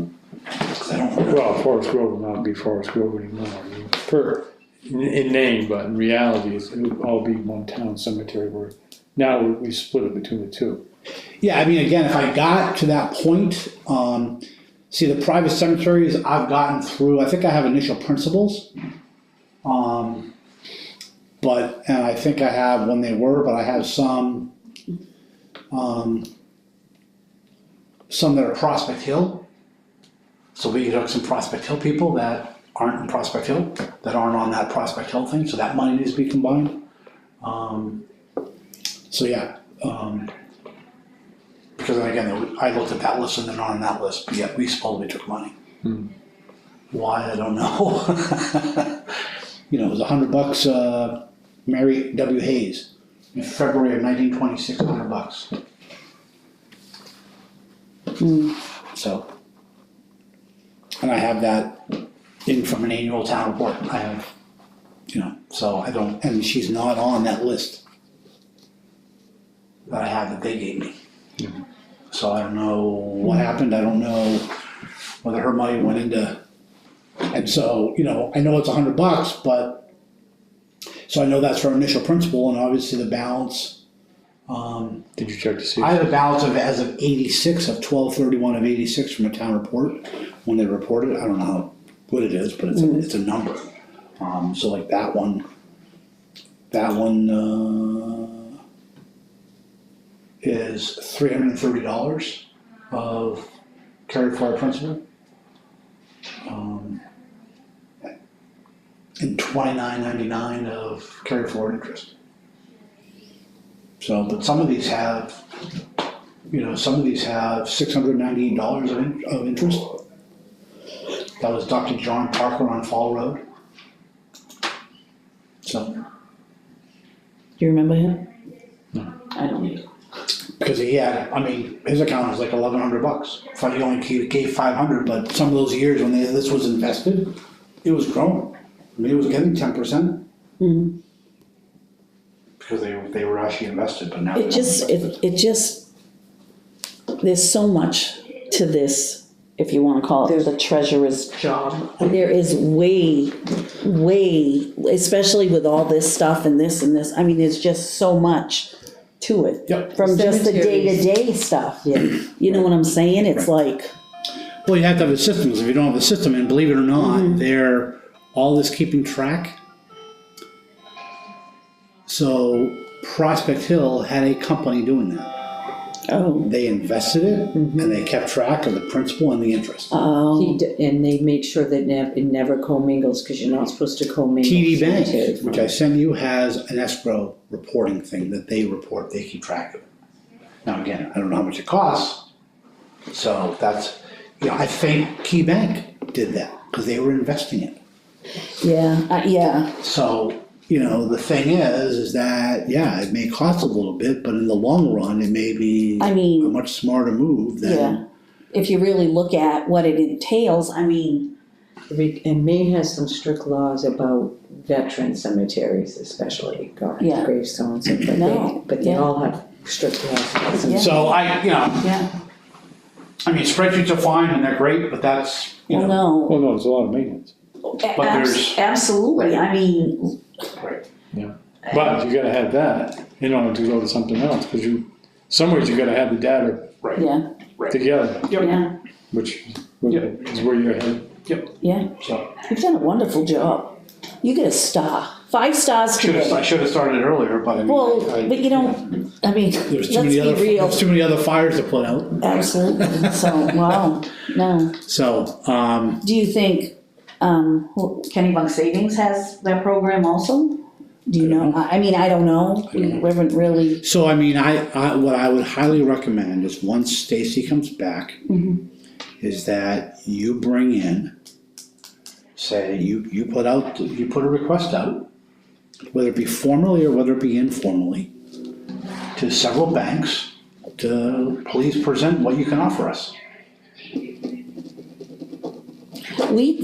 don't know. Well, Forest Grove will not be Forest Grove anymore, I mean, in name, but in reality, it would all be one town cemetery where now we split it between the two. Yeah, I mean, again, if I got to that point, see, the private cemeteries I've gotten through, I think I have initial principles. And I think I have when they were, but I have some that are Prospect Hill. So we could hook some Prospect Hill people that aren't in Prospect Hill, that aren't on that Prospect Hill thing, so that money needs to be combined. Because then again, I looked at that list and they're not on that list, but yet we supposedly took money. Why, I don't know. It was $100, Mary W. Hayes, in February of 1926, $100. So, and I have that in from an annual town report, I have, so I don't, and she's not on that list that I have that they gave me. So I don't know what happened, I don't know whether her money went into, and so, I know it's $100, but, so I know that's her initial principal, and obviously the balance, Did you check to see? I have a balance as of 86, of 12/31 of 86 from a town report, when they reported, I don't know how good it is, but it's a number. So like that one is $330 of carry forward principal. And $29.99 of carry forward interest. So, but some of these have, $698 of interest. That was Dr. John Parker on Fall Road. So, Do you remember him? No. I don't either. because he had, his account was like $1,100. Thought he only gave 500, but some of those years when this was invested, it was growing. It was getting 10%. Because they were actually invested, but now. It just, there's so much to this, if you wanna call it the treasurer's job. There is way, especially with all this stuff and this, there's just so much to it. Yep. From just the Cemeteries. day-to-day stuff. Yeah. You know what I'm saying? It's like, Well, you have to have a system, 'cause if you don't have a system, and believe it or not, they're, all this keeping track. So Prospect Hill had a company doing that. oh, They invested it, and they kept track of the principal and the interest. And they make sure that it never commingles, because you're not supposed to commingle. TD Bank, cemeteries. which I sent you, has an escrow reporting thing that they report, they keep track of it. Now, again, I don't know how much it costs, so that's, I think Key Bank did that, because they were investing it. Yeah. So, the thing is that, yeah, it may cost a little bit, but in the long run, it may be I a mean, much smarter move than. yeah. If you really look at what it entails, I mean, And Maine has some strict laws about veteran cemeteries especially, Yeah. gravestones, No, but they yeah. all have strict laws. Yeah. So yeah, spreadsheets are fine and they're great, but that's, well, no. Well, no, it's a lot of maintenance, there's- Absolutely, I mean, but you gotta have that in order to go to something else, cause some ways you gotta have the data yeah, together, yeah, which is where you're headed. yeah. So. You've done a wonderful job. You get a star, 5 stars I today. should have started earlier, but I mean. Well, but you don't, I mean, There's let's too many be real. there's too many other fires to put out. Absolutely, so, wow, no. So, Do you think, Kenny Bunk Savings has that program also? Do you know? I mean, I don't know. We haven't really. So I mean, what I would highly recommend is once Stacy comes back, is that you bring in, say, you put a request out, whether it be formally or whether it be informally, to several banks to please present what you can offer us. We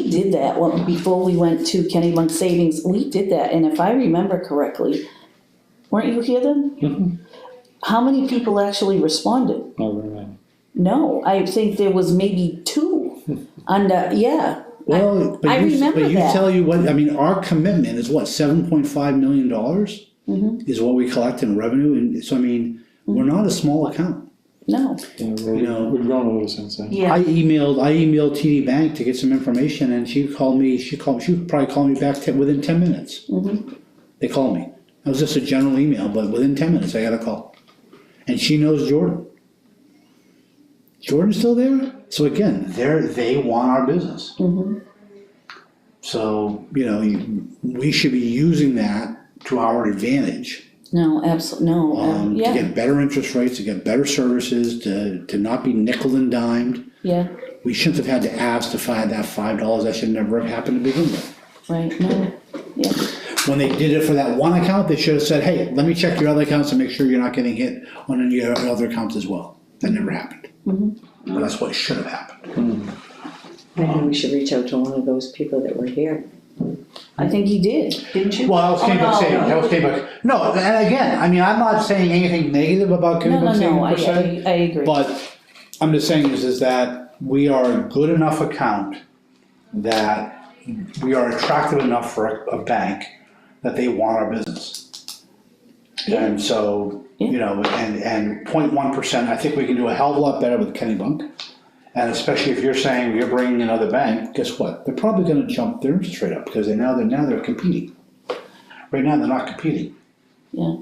did that before we went to Kenny Bunk Savings. We did that, and if I remember correctly, weren't you here then? How many people actually responded? Oh, right. No, I think there was maybe 2 under, yeah. Well, I remember but you that. tell you what, I mean, our commitment is what, $7.5 million is what we collect in revenue, and so I mean, we're not a small account. No, Yeah, know- we've grown a little since then. yeah, I emailed TD Bank to get some information, and she would probably call me back within 10 minutes. They called me. It was just a general email, but within 10 minutes I got a call. And she knows Jordan. Jordan's still there? So again, they want our business. So, we should be using that to our advantage. no, absolutely, no, To yeah, get better interest rates, to get better services, to not be nickel and dimed. yeah, We shouldn't have had to ask to find that $5. That should never have happened to begin with. right, no, yeah, When they did it for that one account, they should have said, hey, let me check your other accounts and make sure you're not getting hit on any of your other accounts as well. That never happened. But that's what should have happened. Maybe we should reach out to one of those people that were here. I think you did, didn't you? Well, Oh, no. No, and again, I mean, I'm not saying anything negative about Kenny Bunk Savings per se. I agree. But I'm just saying is that we are a good enough account that we are attractive enough for a bank that they want our business. And so, and 0.1%, I think we can do a hell of a lot better with Kenny Bunk. And especially if you're saying you're bringing another bank, guess what? They're probably gonna jump their interest rate up because they're competing. Right now, they're not competing. Yeah,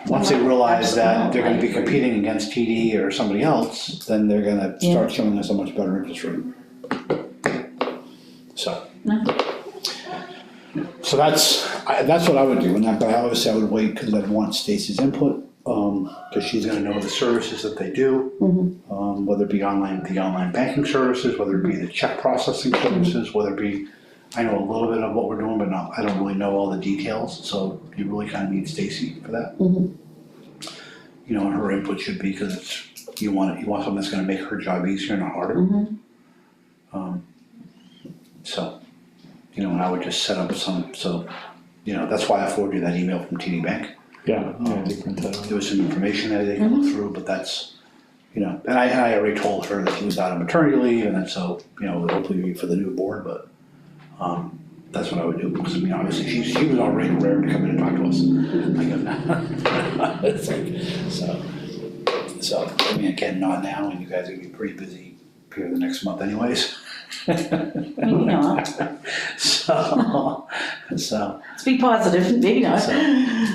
Once they realize that they're gonna be Absolutely. competing against TD or somebody else, then they're gonna start showing us a much better interest rate. So. No. So that's what I would do, but I obviously I would wait because I'd want Stacy's input, because she's gonna know the services that they do. Whether it be the online banking services, whether it be the check processing services, whether it be, I know a little bit of what we're doing, but I don't really know all the details, so you really kind of need Stacy for that. And her input should be, because you want something that's gonna make her job easier, not harder. So, and I would just set up that's why I forwarded you that email from TD Bank. Yeah, different. There was some information that they can look through, but that's, and I already told her that she was out on maternity leave, and then so, hopefully be for the new board, but, that's what I would do, because, obviously, she was already rare to come in and talk to us. It's like, so, again, not now, and you guys are gonna be pretty busy here the next month anyways. maybe not. So, Let's be positive, maybe not.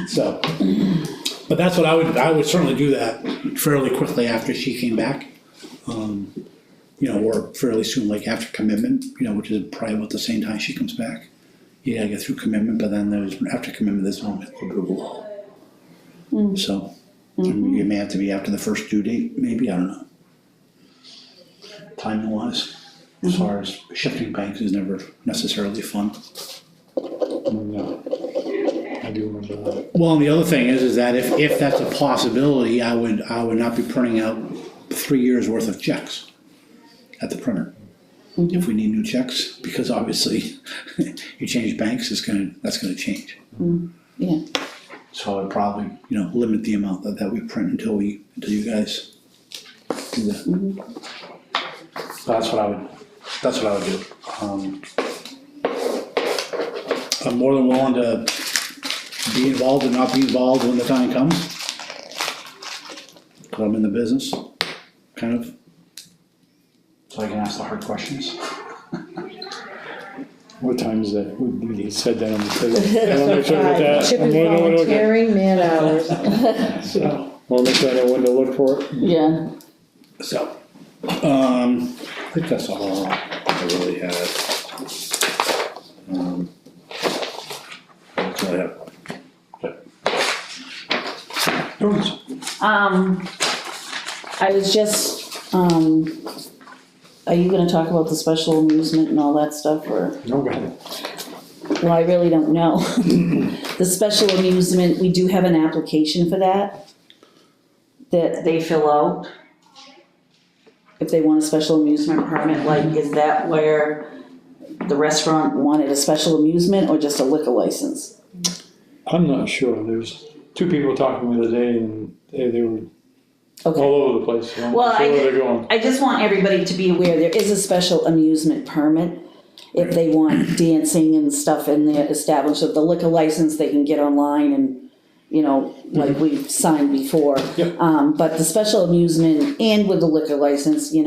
So, but that's what I would certainly do that fairly quickly after she came back. Or fairly soon, like after commitment, which is probably about the same time she comes back. You gotta get through commitment, but then after commitment, there's normally a little bit of a lull. So, you may have to be after the first due date, maybe, I don't know. Timing wise. as far as shifting banks is never necessarily fun. No. I do remember that. Well, and the other thing is that if that's a possibility, I would not be printing out 3 years' worth of checks at the printer. If we need new checks, because obviously you change banks, that's gonna change. Yeah, So I'd probably, limit the amount that we print until you guys do that. So that's what I would do. I'm more than willing to be involved and not be involved when the time comes. Cause I'm in the business, kind of. So I can ask the hard questions. What time is that? We said that on the table. I wanna make sure I get that. Chip I'm is gonna know when to look at it. volunteering man hours. So, wanna make sure I know when to look for it. yeah. So, I think that's all I really had. That's all I have. I was just, are you gonna talk about the special amusement and all that stuff, or? No, go ahead. Well, I really don't know. The special amusement, we do have an application for that they fill out. If they want a special amusement permit, like, is that where the restaurant wanted a special amusement or just a liquor license? I'm not sure. There's two people talking the other day and they were Okay. all over the place. So I'm Well, not sure where they're going. I just want everybody to be aware, there is a special amusement permit if they want dancing and stuff in there established. With the liquor license, they can get online and, like we've signed before. Yep. But the special amusement and with the liquor license, we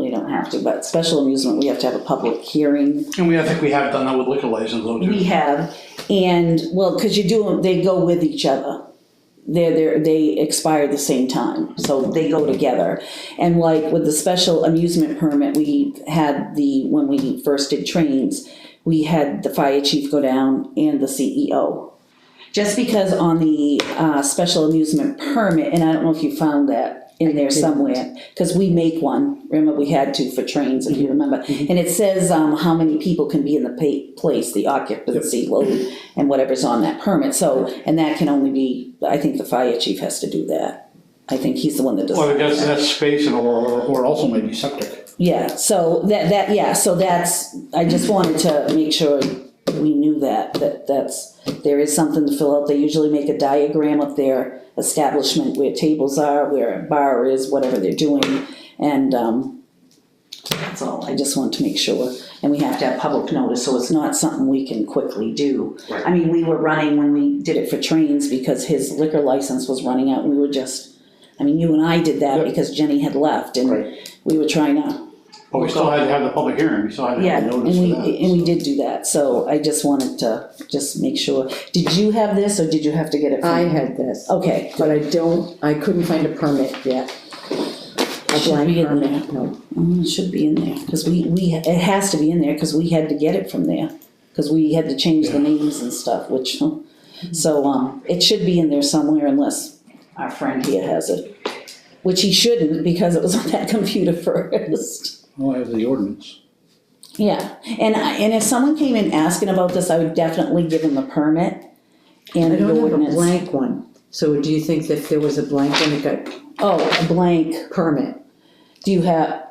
don't have to, but special amusement, we have to have a public hearing. And I think we have done that with liquor license though too. We have, and, well, cause they go with each other. They expire the same time, so they go together. And like with the special amusement permit, when we first did trains, we had the fire chief go down and the CEO. Just because on the special amusement permit, and I don't know if you found that in there somewhere, because we make one, remember we had to for trains, if you remember. And it says how many people can be in the place, the occupancy load, and whatever's on that permit. So, and that can only be, I think the fire chief has to do that. I think he's the one that does Well, that. that's space or also maybe septic. Yeah, so so that's, I just wanted to make sure we knew there is something to fill out. They usually make a diagram of their establishment, where tables are, where a bar is, whatever they're doing, and, that's all. I just want to make sure. And we have to have public notice, so it's not something we can quickly do. Right. I mean, we were running when we did it for trains because his liquor license was running out, and we were just, you and I did that Yep. because Jenny had left, and Right. we were trying to. But we still had to have the public hearing, we still had to Yeah, have the notice for that. and we did do that, so I just wanted to just make sure. Did you have this, or did you have to get it from? I had this, Okay, but I couldn't find a permit yet. A Should blank be in permit, there. no. It should be in there, because it has to be in there, because we had to get it from there, because we had to change the names and stuff, which, so, it should be in there somewhere unless our friend here has it. Which he shouldn't, because it was on that computer first. Well, I have the ordinance. Yeah, and if someone came in asking about this, I would definitely give them the permit and I the don't have a ordinance. blank one, so do you think that if there was a blank one, it got Oh, a blank, permit? do you have,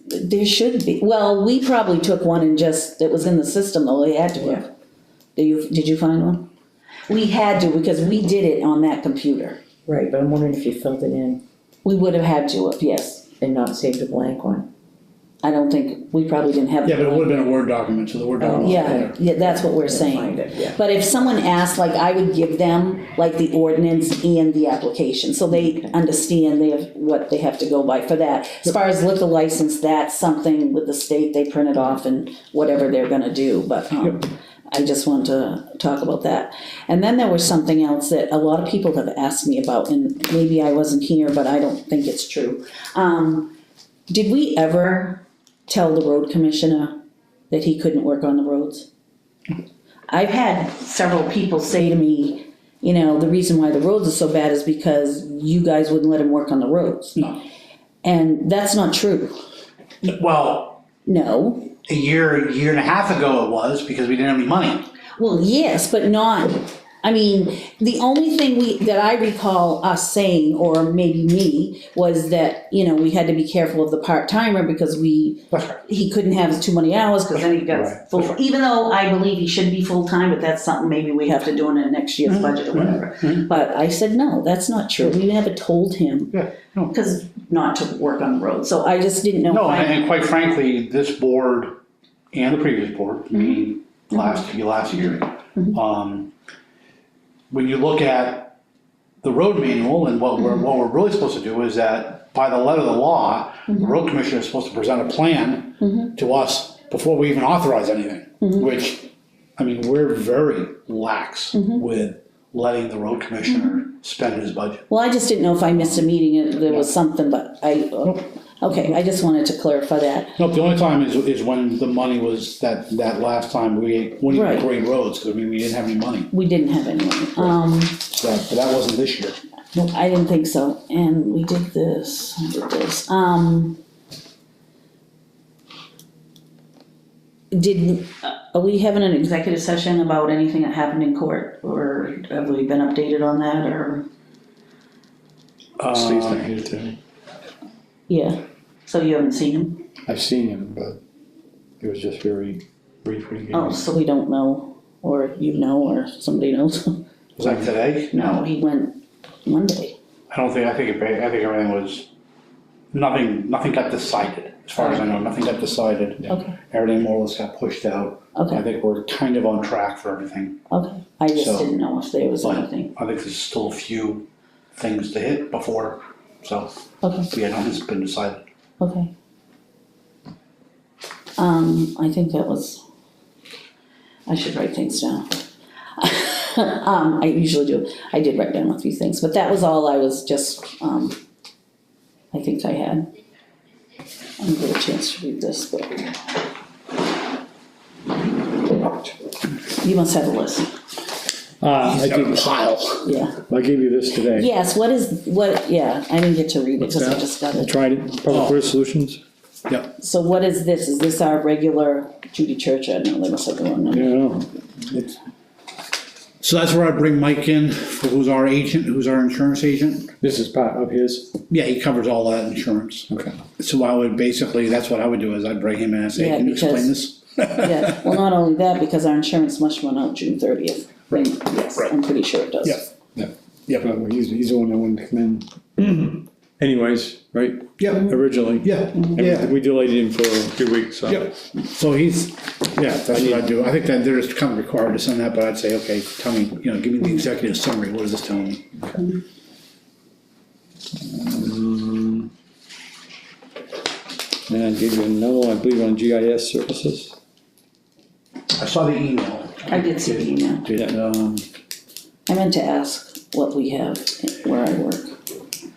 there should be, well, we probably took one and it was in the system, though, they had to have. Did you find one? We had to, because we did it on that computer. Right, but I'm wondering if you filled it in We would have had to have, yes. and not saved a blank one. I don't think, we probably didn't have. Yeah, but it would have been a Word document, so the Word document. Yeah, that's what we're Find saying. it, yeah. But if someone asked, like, I would give them, like, the ordinance and the application, so they understand what they have to go by for that. As far as liquor license, that's something with the state, they print it off and whatever they're gonna do, but, I just want to talk about that. And then there was something else that a lot of people have asked me about, and maybe I wasn't here, but I don't think it's true. Did we ever tell the road commissioner that he couldn't work on the roads? I've had several people say to me, the reason why the roads are so bad is because you guys wouldn't let him work on the roads. No. And that's not true. Well, No. a year and a half ago it was, because we didn't have any money. Well, yes, but not, I mean, the only thing that I recall us saying, or maybe me, was that, we had to be careful of the part-timer because That's right. he couldn't have too many hours, because then he Right, got that's full, right. even though I believe he should be full-time, but that's something maybe we have to do in next year's budget or whatever. But I said, no, that's not true, we never told him, Yeah, no. because not to work on the road, so I just didn't know. No, and quite frankly, this board and the previous board, last year, when you look at the road manual and what we're really supposed to do is that by the letter of the law, the road commissioner is supposed to present a plan to us before we even authorize anything, which, I mean, we're very lax with letting the road commissioner spend his budget. Well, I just didn't know if I missed a meeting, and there was something, but okay, I just wanted to clarify that. Nope, the only time is when the money was, that last time we wouldn't Right. even grade roads, because we didn't have any money. We didn't have any money. So, but that wasn't this year. Nope, I didn't think so, and we did this, are we having an executive session about anything that happened in court, or have we been updated on that, or? Steve's not here today. Yeah, so you haven't seen him? I've seen him, but it was just very brief. when he came Oh, in. so we don't know, or or somebody knows? Was that today? No, he went Monday. I think everything was, nothing got decided, as far as I know, nothing got decided. Okay, Everything more or less got pushed out. I okay, think we're kind of on track for everything, okay. I just So- didn't know if there was but anything. I think there's still a few things to hit before, so, Okay, yeah, nothing's been decided. okay. I think that was, I should write things down. I usually do. I did write down a few things, but that was all I was just, I think I had. I didn't get a chance to read this, but. You must have a list, I Got a did, pile. yeah. I gave you this today. Yes, yeah, I didn't get to read it because I just got I it. tried it, public works solutions. Yep, So what is this? Is this our regular Judy Church? I don't know, they must have the one. Yeah, no, it's, so that's where I bring Mike in, who's our agent, who's our insurance agent. this is part of his, Yeah, he covers all that insurance. okay. So I would basically, that's what I would do, is I'd bring him in and say, Yeah, can you explain because- this? Yeah, well, not only that, because our insurance must run out June 30th. Right, Yes, right. I'm pretty sure it does. Yeah. Well, he's the one that wanted to come in. Anyways, right, Yep, originally. yeah, And yeah, we delayed him for a few weeks, so. yep. So he's, yeah, that's what I'd do. I think that they're just kind of required to send that, but I'd say, okay, tell me, give me the executive summary, what is this telling me? And I gave you another one, I believe, on GIS services. I saw the email. I did see the email. I meant to ask what we have where I work.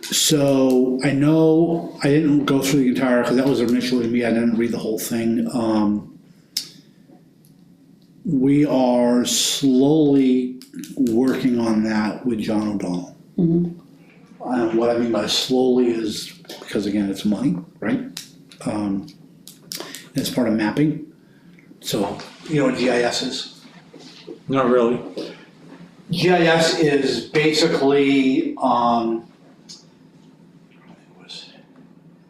So I know, I didn't go through the entire, because that was initially me, I didn't read the whole thing. We are slowly working on that with John O'Donnell. What I mean by slowly is, because again, it's money, right? It's part of mapping. So, you know what GIS is? Not really. GIS is basically, what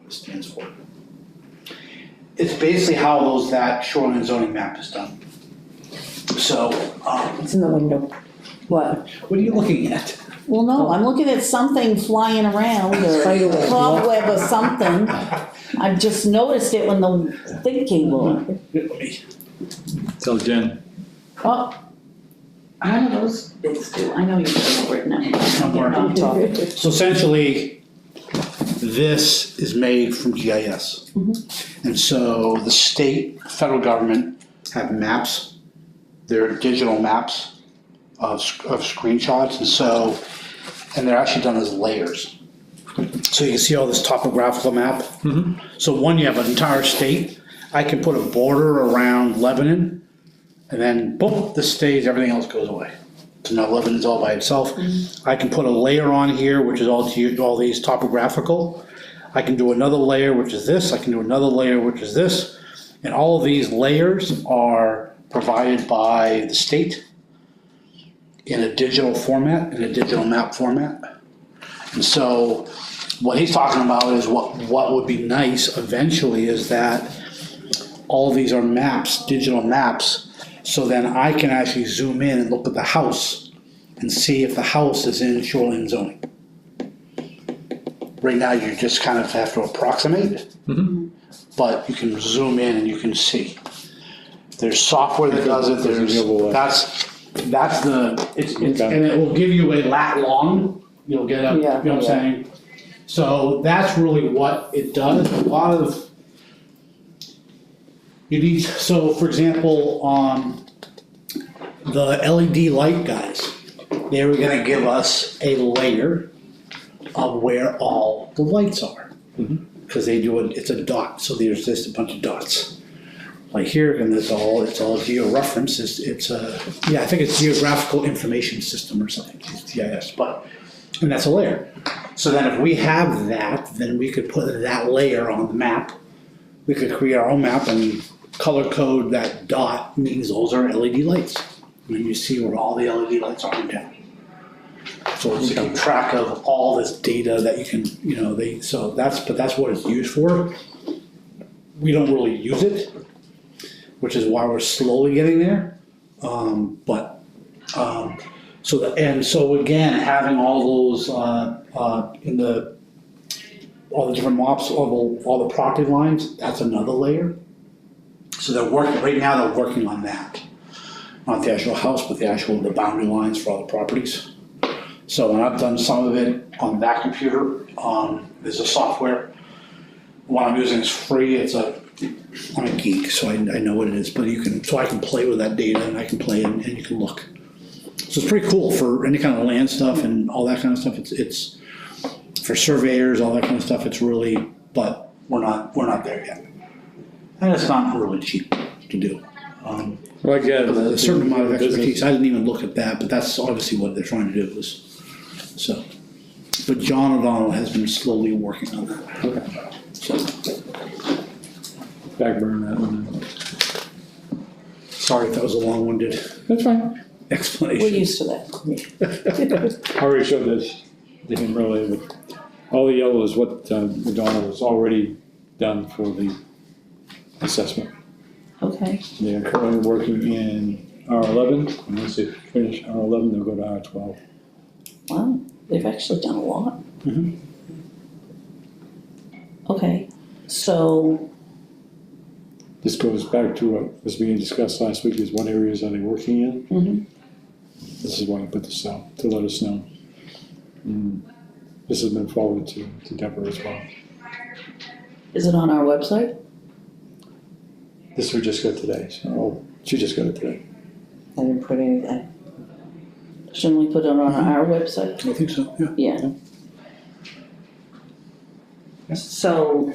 it stands for. It's basically how that shoreline zoning map is done. So, It's in the window. What? what are you looking at? Well, no, I'm looking at something flying around or Spiderweb. cobweb or something. I just noticed it when the thing came on. Tell Jen. Oh, one of those bits too. I know you're getting over it now. I'm talking. So essentially, this is made from GIS. And so the state, federal government have maps, they're digital maps of screenshots, and they're actually done as layers. So you can see all this topographical map. So one, you have an entire state, I can put a border around Lebanon, and then boom, this stays, everything else goes away. So now Lebanon's all by itself. I can put a layer on here, which is all these topographical. I can do another layer, which is this, I can do another layer, which is this. And all of these layers are provided by the state in a digital format, in a digital map format. And so what he's talking about is what would be nice eventually is that all these are maps, digital maps, so then I can actually zoom in and look at the house and see if the house is in shoreline zoning. Right now, you just kind of have to approximate, but you can zoom in and you can see. There's software that does it, that's and it will give you a lat long, you'll get a, you know what I'm saying? So that's really what it does, a lot of, you need, so for example, the LED light guys, they were gonna give us a layer of where all the lights are. Cause they do it, it's a dot, so there's just a bunch of dots. Like here, and it's all geo-reference, it's a, I think it's Geographical Information System or something, it's GIS, and that's a layer. So then if we have that, then we could put that layer on the map. We could create our own map and color code that dot means those are LED lights. And then you see where all the LED lights are in town. So it's to keep track of all this data that you can, but that's what it's used for. We don't really use it, which is why we're slowly getting there. So again, having all those all the different maps, all the property lines, that's another layer. So they're working right now. They're working on that, not the actual house, but the boundary lines for all the properties. So when I've done some of it on that computer, there's a software. What I'm using is free. I'm a geek, so I know what it is. But I can play with that data, and I can play and you can look. So it's pretty cool for any kind of land stuff and all that kind of stuff. It's for surveyors, all that kind of stuff. It's really, but we're not there yet, and it's not really cheap to do. Well, again, a certain amount of expertise. I didn't even look at that, but that's obviously what they're trying to do. So, but John O'Donnell has been slowly working on that. Okay. So, Backburn that one. sorry if that was a long-winded That's fine. explanation. We're used to that. I already showed this to him earlier, but all the yellow is what Madonna has already done for the assessment. Okay, They are currently working in R11, and once they finish R11, they'll go to R12. wow, they've actually done a lot. Mhm. Okay, so, This goes back to what was being discussed last week, is what areas are they working in? mhm. This is why I put this out, to let us know. And this has been forwarded to Deborah as well. Is it on our website? This we just got today, so she just got it today. I didn't put anything. Shouldn't we put it on our website? I think so. Yeah. Yeah. So,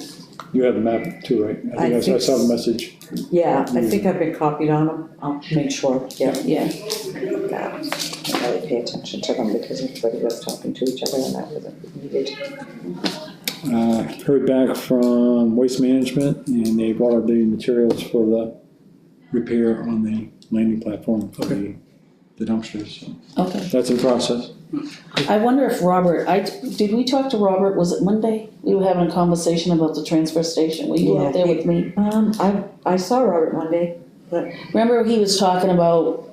You have the map too, right? I think I saw the message. Yeah, I think I've been copied on them, I'll make sure, yeah. yeah, I really pay attention to them because everybody was talking to each other and that wasn't needed. Heard back from Waste Management, and they've ordered the materials for the repair on the landing platform for the dumpsters. So okay. that's in process. I wonder if Robert, did we talk to Robert, was it Monday? We were having a conversation about the transfer station, were you Yeah, out there with me? I saw Robert Monday, but. Remember he was talking about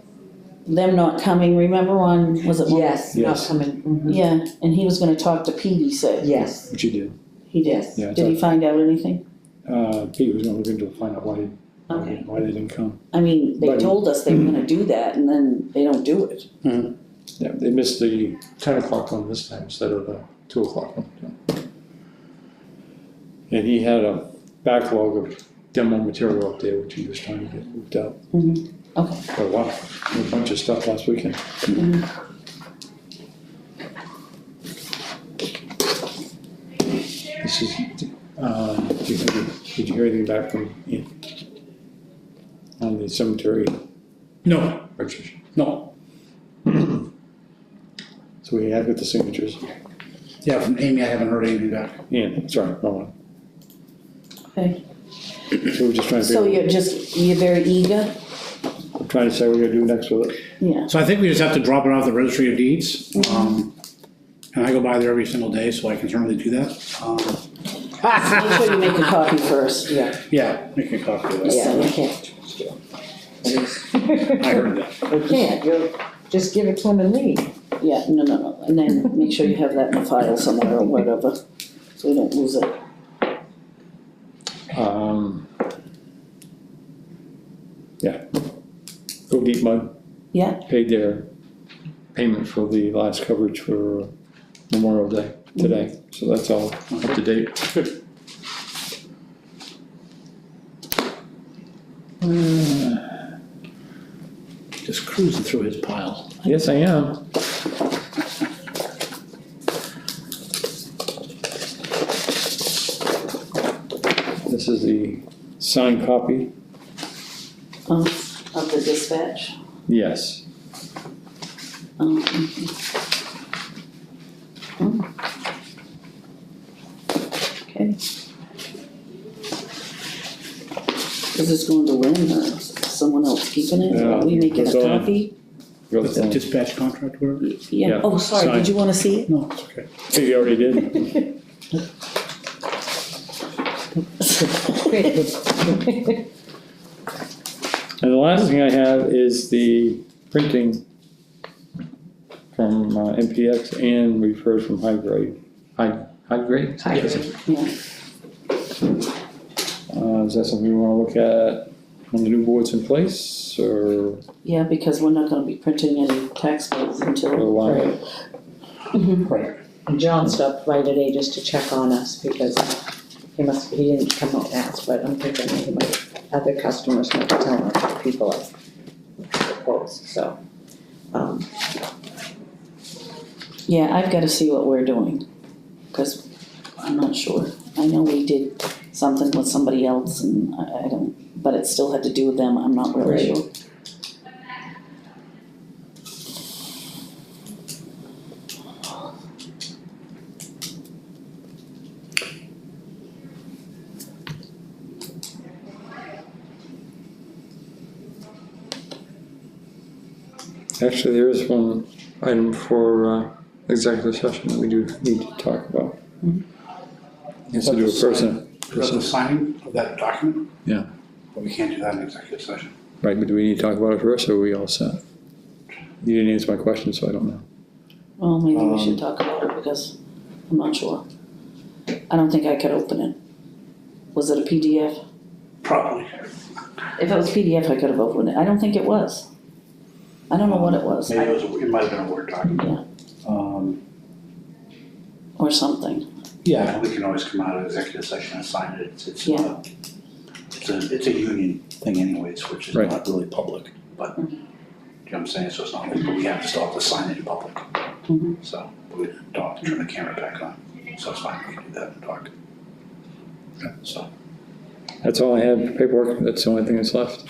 them not coming, remember on, was it Monday? Yes, not Yes. coming, mhm. Yeah, and he was gonna talk to Pete, he said. Yes, Which you did. He did? Yeah, Did he find out anything? Pete was gonna look into it, find out why Okay. they didn't come. I mean, they But- told us they were gonna do that and then they don't do it. Yeah, they missed the 10 o'clock one this time instead of the 2 o'clock one. And he had a backlog of demo material up there, which he was trying to get moved out. Okay. For a while, a bunch of stuff last weekend. This is, did you hear anything back from Ian on the cemetery No. registration? No. So we have got the signatures. Yeah, from Amy, I haven't heard anything back. Ian, sorry, wrong one. Okay. So we're just trying to So figure, you're very eager? we're trying to say what we're gonna do next with it. Yeah. So I think we just have to drop it off the registry of deeds. And I go by there every single day, so I can certainly do that. Make sure you make a copy first. Yeah, Yeah, make a copy of that. yeah, we can't. I heard that. We can't, you'll just give it to him and leave. Yeah, no, and then make sure you have that in the file somewhere or whatever, so we don't lose it. Yeah. Go Deep Mud Yeah, paid their payment for the last coverage for Memorial Day today, so that's all up to date. Good. Just cruising through his pile. Yes, I am. This is the signed copy. of the dispatch. Yes. Okay. Is this going to Lynn or is someone else keeping it? Yeah, Are we making a it's on. copy? Got What's the that phone. dispatch contract, whatever? Yeah, Yeah, oh, sorry, signed. did you wanna see it? No, it's okay. I think you already did. And the last thing I have is the printing from MPX, and we've heard from High Grade. High Grade? High Yes. grade. Yeah, Is that something we wanna look at when the new board's in place, or yeah, because we're not gonna be printing any tax bills or until. why? Right. And John stopped by today just to check on us because he didn't come out and ask, but I'm thinking he might, other customers might be telling other people of the quotes, so. Yeah, I've gotta see what we're doing, cause I'm not sure. I know we did something with somebody else and I don't, but it still had to do with them, I'm not really Right. sure. Actually, there is one item for executive session that we do need to talk about. It's to do with person, Is that the signing of that document? Yeah. But we can't do that in executive session. right, but do we need to talk about it first, or are we all set? You didn't answer my question, so I don't know. Well, maybe we should talk about it because I'm not sure. I don't think I could open it. Was it a PDF? Probably. If it was PDF, I could have opened it. I don't think it was. I don't know what it was. Maybe it might have been a Word document. Yeah, or something. Yeah, we can always come out of executive session and sign it. Yeah. It's a union thing anyways, which is Right. not really public, but, you know what I'm saying? So it's not, like, but we have to still have to sign it in public. Mhm. So we don't have to turn the camera back on, so it's fine, we can do that and talk. So, That's all I have, paperwork, that's the only thing that's left.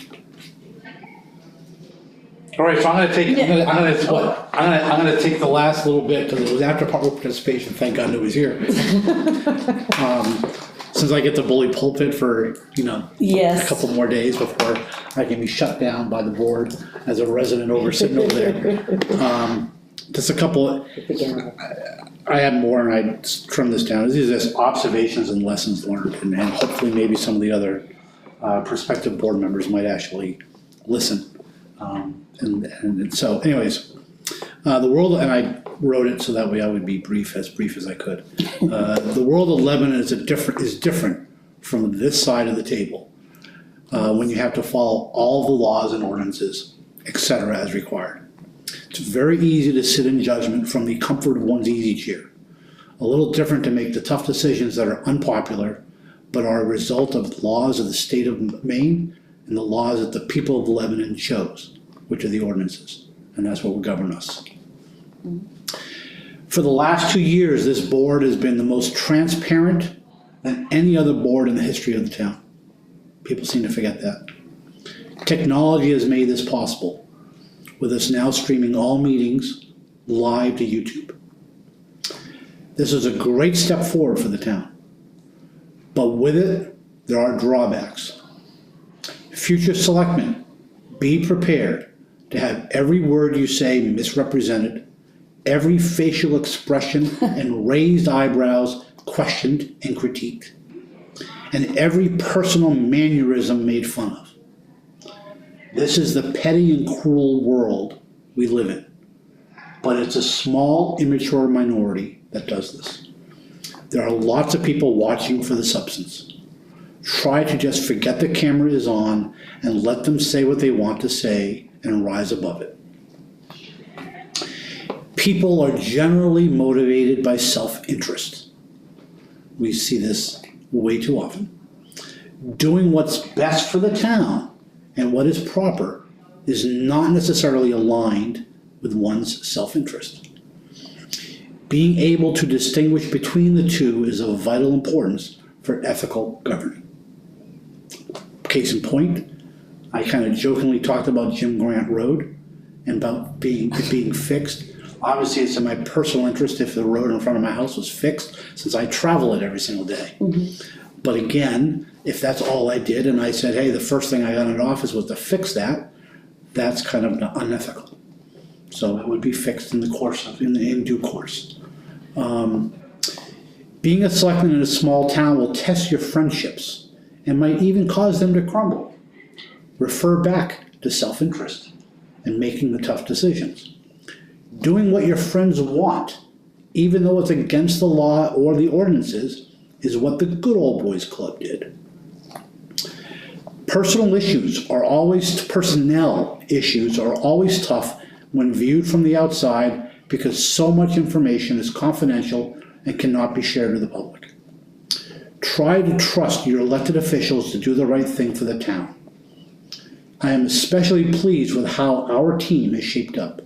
all right, so I'm gonna take the last little bit, because it was after public participation, thank God nobody's here. Since I get to bully pulpit for, a Yes. couple more days before I can be shut down by the board as a resident sitting over there. Just a couple, I have more and I trimmed this down. These are just observations and lessons learned, and hopefully maybe some of the other prospective board members might actually listen. And so anyways, the world, and I wrote it so that way I would be brief as I could. The world of Lebanon is different from this side of the table. When you have to follow all the laws and ordinances, etc. as required. It's very easy to sit in judgment from the comfort of one's easy chair. A little different to make the tough decisions that are unpopular, but are a result of the laws of the state of Maine and the laws that the people of Lebanon chose, which are the ordinances, and that's what will govern us. For the last 2 years, this board has been the most transparent than any other board in the history of the town. People seem to forget that. Technology has made this possible, with us now streaming all meetings live to YouTube. This is a great step forward for the town. But with it, there are drawbacks. Future selectmen, be prepared to have every word you say misrepresented, every facial expression and raised eyebrows questioned and critiqued, and every personal mannerism made fun of. This is the petty and cruel world we live in, but it's a small, immature minority that does this. There are lots of people watching for the substance. Try to just forget the camera is on and let them say what they want to say and rise above it. People are generally motivated by self-interest. We see this way too often. Doing what's best for the town and what is proper is not necessarily aligned with one's self-interest. Being able to distinguish between the two is of vital importance for ethical governing. Case in point, I kind of jokingly talked about Jim Grant Road and about being fixed. Obviously, it's in my personal interest if the road in front of my house was fixed, since I travel it every single day. But again, if that's all I did and I said, hey, the first thing I got in office was to fix that, that's kind of unethical. So it would be fixed in due course. Being a selectman in a small town will test your friendships and might even cause them to crumble. Refer back to self-interest and making the tough decisions. Doing what your friends want, even though it's against the law or the ordinances, is what the good old boys club did. Personnel issues are always tough when viewed from the outside because so much information is confidential and cannot be shared with the public. Try to trust your elected officials to do the right thing for the town. I am especially pleased with how our team is shaped up.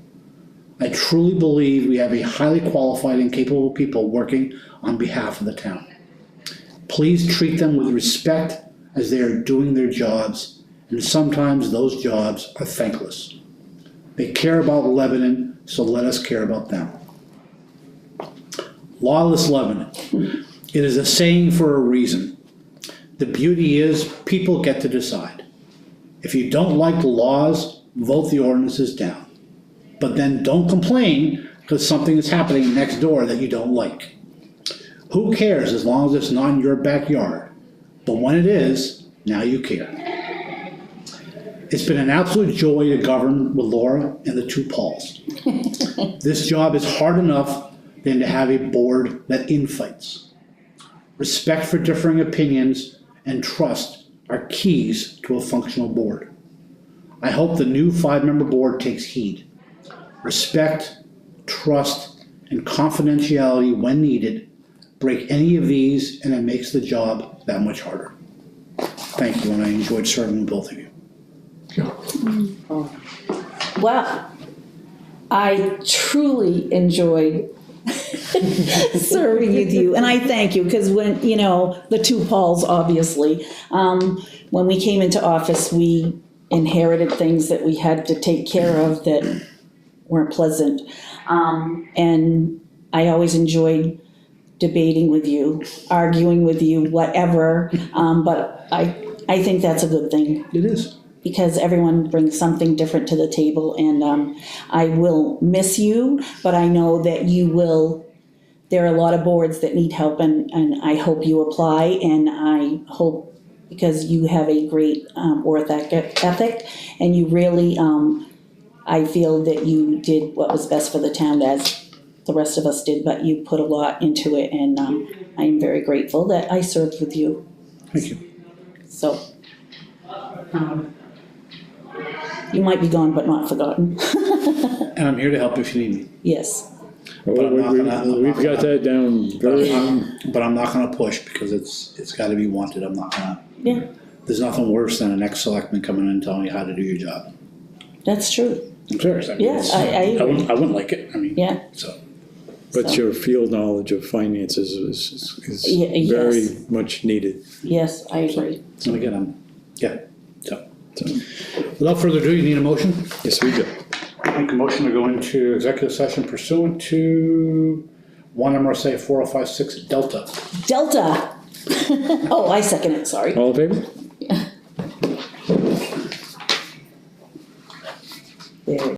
I truly believe we have a highly qualified and capable people working on behalf of the town. Please treat them with respect as they are doing their jobs, and sometimes those jobs are thankless. They care about Lebanon, so let us care about them. Lawless Lebanon. It is a saying for a reason. The beauty is people get to decide. If you don't like the laws, vote the ordinances down. But then don't complain because something is happening next door that you don't like. Who cares as long as it's not in your backyard? But when it is, now you care. It's been an absolute joy to govern with Laura and the two Pauls. This job is hard enough than to have a board that infights. Respect for differing opinions and trust are keys to a functional board. I hope the new 5-member board takes heed. Respect, trust, and confidentiality when needed. Break any of these and it makes the job that much harder. Thank you, and I enjoyed serving with both of you. Well, I truly enjoyed serving with you, and I thank you, because when, the two Pauls, obviously, when we came into office, we inherited things that we had to take care of that weren't pleasant. And I always enjoyed debating with you, arguing with you, whatever, but I think that's a good thing. It is. Because everyone brings something different to the table, and I will miss you, but I know that you will. There are a lot of boards that need help, and I hope you apply, and I hope, because you have a great work ethic, and you really, I feel that you did what was best for the town, as the rest of us did, but you put a lot into it, and I am very grateful that I served with you. Thank you. So. You might be gone, but not forgotten. And I'm here to help if you need me. Yes. Well, we've got that down very. But I'm not gonna push because it's gotta be wanted. I'm not gonna. Yeah, There's nothing worse than an ex-selectman coming in and telling you how to do your job. that's true. I'm serious. I mean, Yeah, I I wouldn't like it. I mean, Yeah. so. But So- your field knowledge of finances is Yes. very much needed. Yes, I agree. And again, so. So, Without further ado, you need a motion? yes, we do. Make a motion to go into executive session pursuant to one MRSA 4056 Delta. Delta. Oh, I second it, sorry. All in favor?